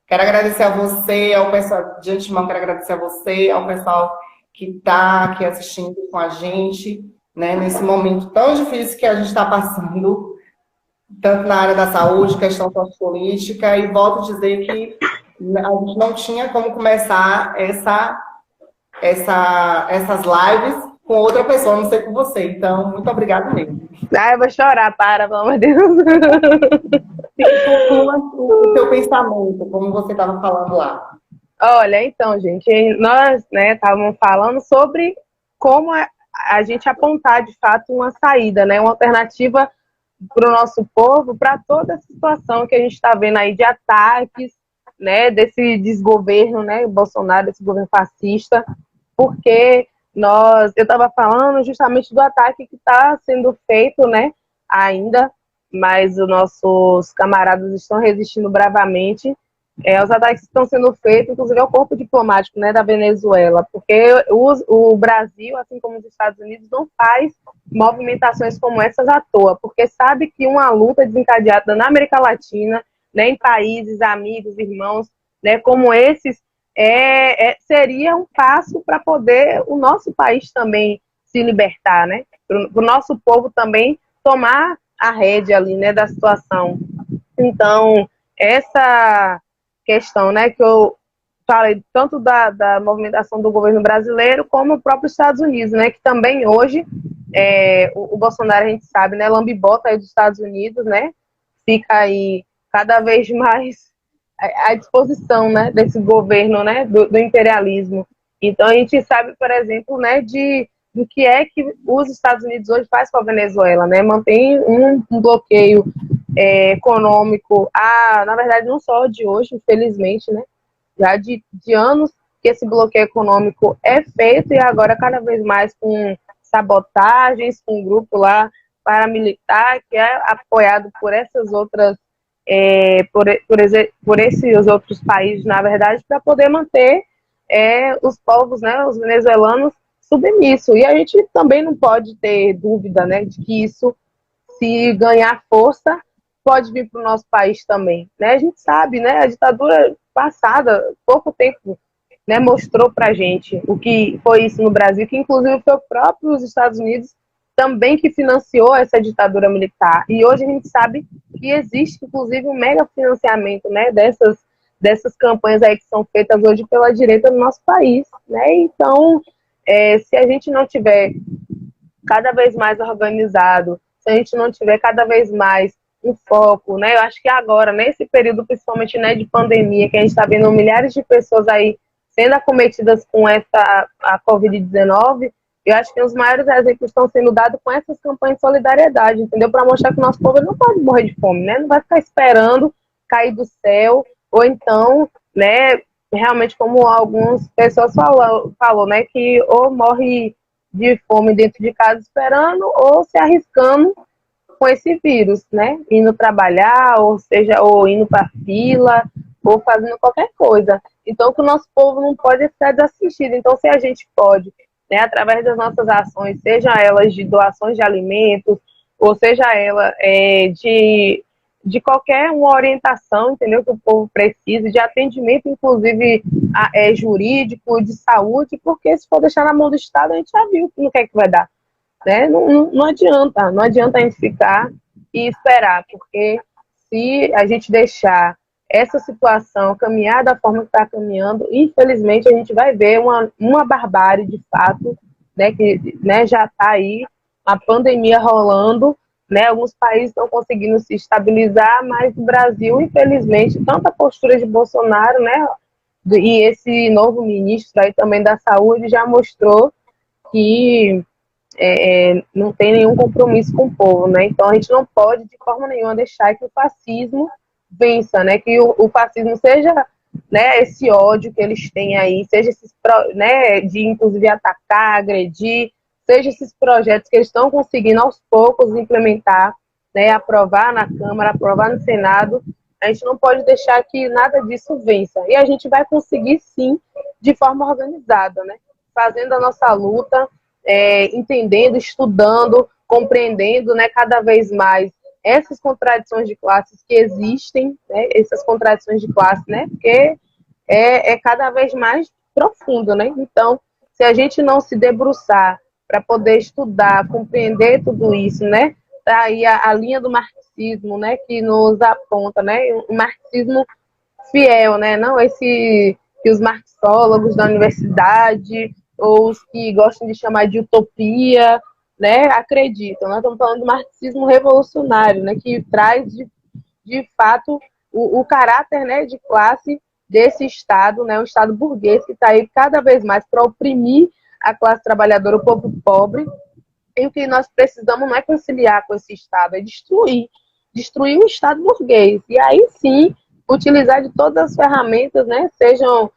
Quero agradecer a você, ao pessoal de antemão, quero agradecer a você, ao pessoal que está aqui assistindo com a gente, né, nesse momento tão difícil que a gente está passando, tanto na área da saúde, questão sociopolítica, e volto a dizer que a gente não tinha como começar essas lives com outra pessoa, a não ser com você. Então, muito obrigada mesmo. Eu vou chorar, pelo amor de Deus. Conclua o seu pensamento, como você estava falando lá. Olha, então, gente, nós, né, estávamos falando sobre como a gente apontar, de fato, uma saída, né, uma alternativa para o nosso povo, para toda essa situação que a gente está vendo aí de ataques, né, desse desgoverno, né, Bolsonaro, desse governo fascista, porque eu estava falando justamente do ataque que está sendo feito, né, ainda, mas os nossos camaradas estão resistindo bravamente. Os ataques estão sendo feitos, inclusive, ao corpo diplomático, né, da Venezuela, porque o Brasil, assim como os Estados Unidos, não faz movimentações como essas à toa, porque sabe que uma luta desencadeada na América Latina, né, em países amigos, irmãos, né, como esses, seria um passo para poder o nosso país também se libertar, né, para o nosso povo também tomar a rédea ali, né, da situação. Então, essa questão, né, que eu falei tanto da movimentação do governo brasileiro como o próprio Estados Unidos, né, que também hoje o Bolsonaro, a gente sabe, né, lambibota aí dos Estados Unidos, né, fica aí cada vez mais à disposição, né, desse governo, né, do imperialismo. Então a gente sabe, por exemplo, né, do que é que os Estados Unidos hoje faz com a Venezuela, né, mantém um bloqueio econômico, na verdade não só de hoje, infelizmente, né, já de anos que esse bloqueio econômico é feito e agora cada vez mais com sabotagens, com um grupo lá paramilitar que é apoiado por essas outras por esses outros países, na verdade, para poder manter os povos, né, os venezuelanos submissos. E a gente também não pode ter dúvida, né, de que isso, se ganhar força, pode vir para o nosso país também, né? A gente sabe, né? A ditadura passada, pouco tempo, né, mostrou para a gente o que foi isso no Brasil, que inclusive foi o próprio os Estados Unidos também que financiou essa ditadura militar. E hoje a gente sabe que existe, inclusive, um mega financiamento, né, dessas campanhas aí que são feitas hoje pela direita no nosso país, né? Então, se a gente não tiver cada vez mais organizado, se a gente não tiver cada vez mais um foco, né? Eu acho que agora, nesse período, principalmente, né, de pandemia, que a gente está vendo milhares de pessoas aí sendo acometidas com a Covid-19, eu acho que os maiores exemplos estão sendo dados com essas campanhas de solidariedade, entendeu? Para mostrar que o nosso povo não pode morrer de fome, né? Não vai ficar esperando cair do céu, ou então, né, realmente como algumas pessoas falou, né, que ou morre de fome dentro de casa esperando, ou se arriscando com esse vírus, né? Indo trabalhar, ou seja, ou indo para fila, ou fazendo qualquer coisa. Então, que o nosso povo não pode ficar desassistido. Então, se a gente pode, né, através das nossas ações, seja elas de doações de alimentos, ou seja ela de qualquer uma orientação, entendeu, que o povo precisa, de atendimento, inclusive jurídico, de saúde, porque se for deixar na mão do Estado, a gente já viu no que é que vai dar. Né? Não adianta a gente ficar e esperar, porque se a gente deixar essa situação caminhar da forma que está caminhando, infelizmente a gente vai ver uma barbárie de fato, né, que, né, já está aí a pandemia rolando, né, alguns países estão conseguindo se estabilizar, mas o Brasil, infelizmente, tanto a postura de Bolsonaro, né, e esse novo ministro aí também da saúde já mostrou que não tem nenhum compromisso com o povo, né? Então a gente não pode de forma nenhuma deixar que o fascismo vença, né? Que o fascismo seja, né, esse ódio que eles têm aí, seja esses, né, de inclusive atacar, agredir, seja esses projetos que eles estão conseguindo aos poucos implementar, né, aprovar na Câmara, aprovar no Senado. A gente não pode deixar que nada disso vença. E a gente vai conseguir sim, de forma organizada, né? Fazendo a nossa luta, entendendo, estudando, compreendendo, né, cada vez mais essas contradições de classes que existem, né, essas contradições de classe, né, porque cada vez mais profundo, né? Então, se a gente não se debruçar para poder estudar, compreender tudo isso, né, tá aí a linha do marxismo, né, que nos aponta, né, o marxismo fiel, né, não esse que os marxólogos da universidade ou os que gostam de chamar de utopia, né, acreditam. Nós estamos falando do marxismo revolucionário, né, que traz de fato, o caráter, né, de classe desse Estado, né, o Estado burguês que está aí cada vez mais para oprimir a classe trabalhadora, o povo pobre. E o que nós precisamos não é conciliar com esse Estado, é destruir o Estado burguês. E aí sim, utilizar de todas as ferramentas, né, sejam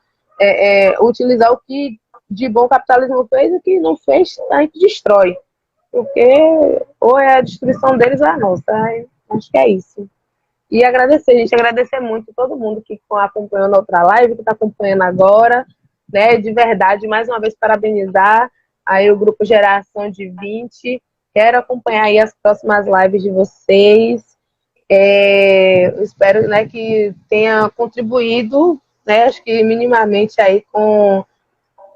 utilizar o que de bom o capitalismo fez e o que não fez, a gente destrói. Porque ou é a destruição deles ou é a nossa. Acho que é isso. E agradecer, gente, agradecer muito todo mundo que está acompanhando a outra live, que está acompanhando agora, né, de verdade, mais uma vez parabenizar aí o grupo Geração de 20, quero acompanhar aí as próximas lives de vocês, eu espero, né, que tenha contribuído, né, acho que minimamente aí com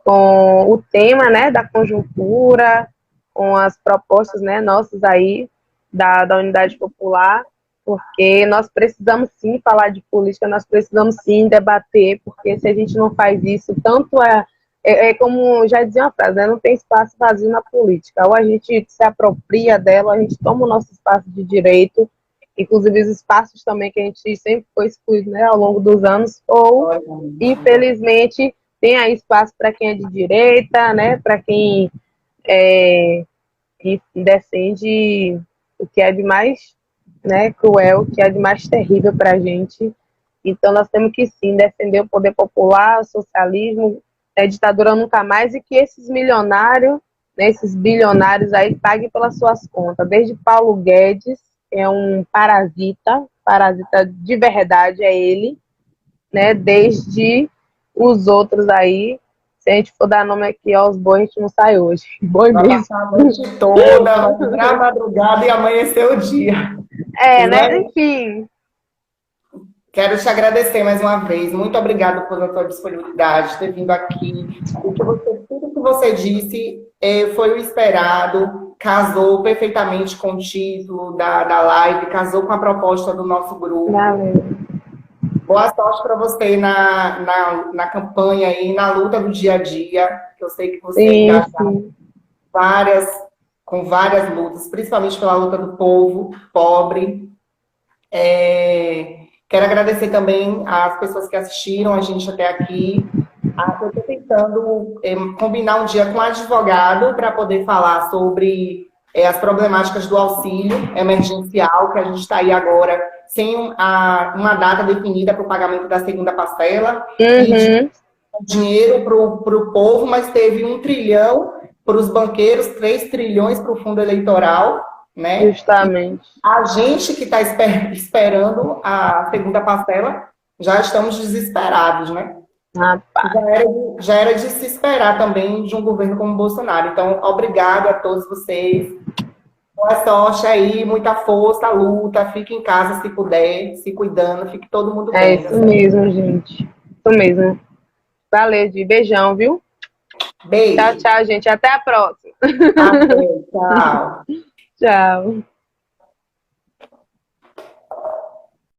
o tema, né, da conjuntura, com as propostas, né, nossas aí da Unidade Popular, porque nós precisamos sim falar de política, nós precisamos sim debater, porque se a gente não faz isso, tanto como já dizia uma frase, né, não tem espaço vazio na política, ou a gente se apropria dela, ou a gente toma o nosso espaço de direito, inclusive os espaços também que a gente sempre foi excluído, né, ao longo dos anos, ou, infelizmente, tem aí espaço para quem é de direita, né, para quem que defende o que é de mais, né, cruel, o que é de mais terrível para a gente. Então nós temos que sim defender o poder popular, o socialismo, a ditadura nunca mais, e que esses milionários, né, esses bilionários aí paguem pelas suas contas. Desde Paulo Guedes, que é um parasita de verdade é ele, né, desde os outros aí. Se a gente for dar nome aqui aos bois, a gente não sai hoje. Boi Vai mesmo. passar a noite toda, vai virar a madrugada e amanhecer o dia. Né? Enfim. Quero te agradecer mais uma vez. Muito obrigada pela tua disponibilidade, ter vindo aqui. Tudo que você disse foi o esperado, casou perfeitamente com o título da live, casou com a proposta do nosso grupo. Valeu. Boa sorte para você na campanha e na luta do dia a dia, que eu sei que você é engajado com várias lutas, principalmente pela luta do povo pobre. Quero agradecer também às pessoas que assistiram a gente até aqui. Eu estou tentando combinar um dia com um advogado para poder falar sobre as problemáticas do auxílio emergencial, que a gente está aí agora sem uma data definida para o pagamento da segunda parcela. E dinheiro para o povo, mas teve 1 trilhão para os banqueiros, 3 trilhões para o fundo eleitoral. Né? Justamente. A gente que está esperando a segunda parcela, já estamos desesperados, né? Já era de se esperar também de um governo como o Bolsonaro. Então, obrigado a todos vocês. Boa sorte aí, muita força, luta. Fique em casa se puder, se cuidando, fique todo mundo bem. É isso mesmo, gente. Isso mesmo. Valeu, Di. Beijão, viu? Beijo. Tchau, tchau, gente. Até a próxima. Até, tchau. Tchau.